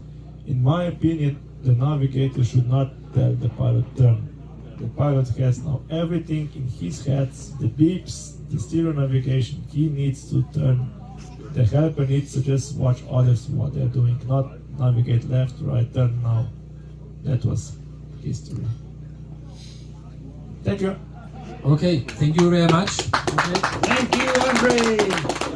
in my opinion, the navigator should not tell the pilot turn. The pilot has now everything in his heads, the beeps, the stereo navigation. He needs to turn. The helper needs to just watch others what they're doing, not navigate left, right, turn now. That was history. Thank you. Okay, thank you very much. Okay. Thank you, Andrej.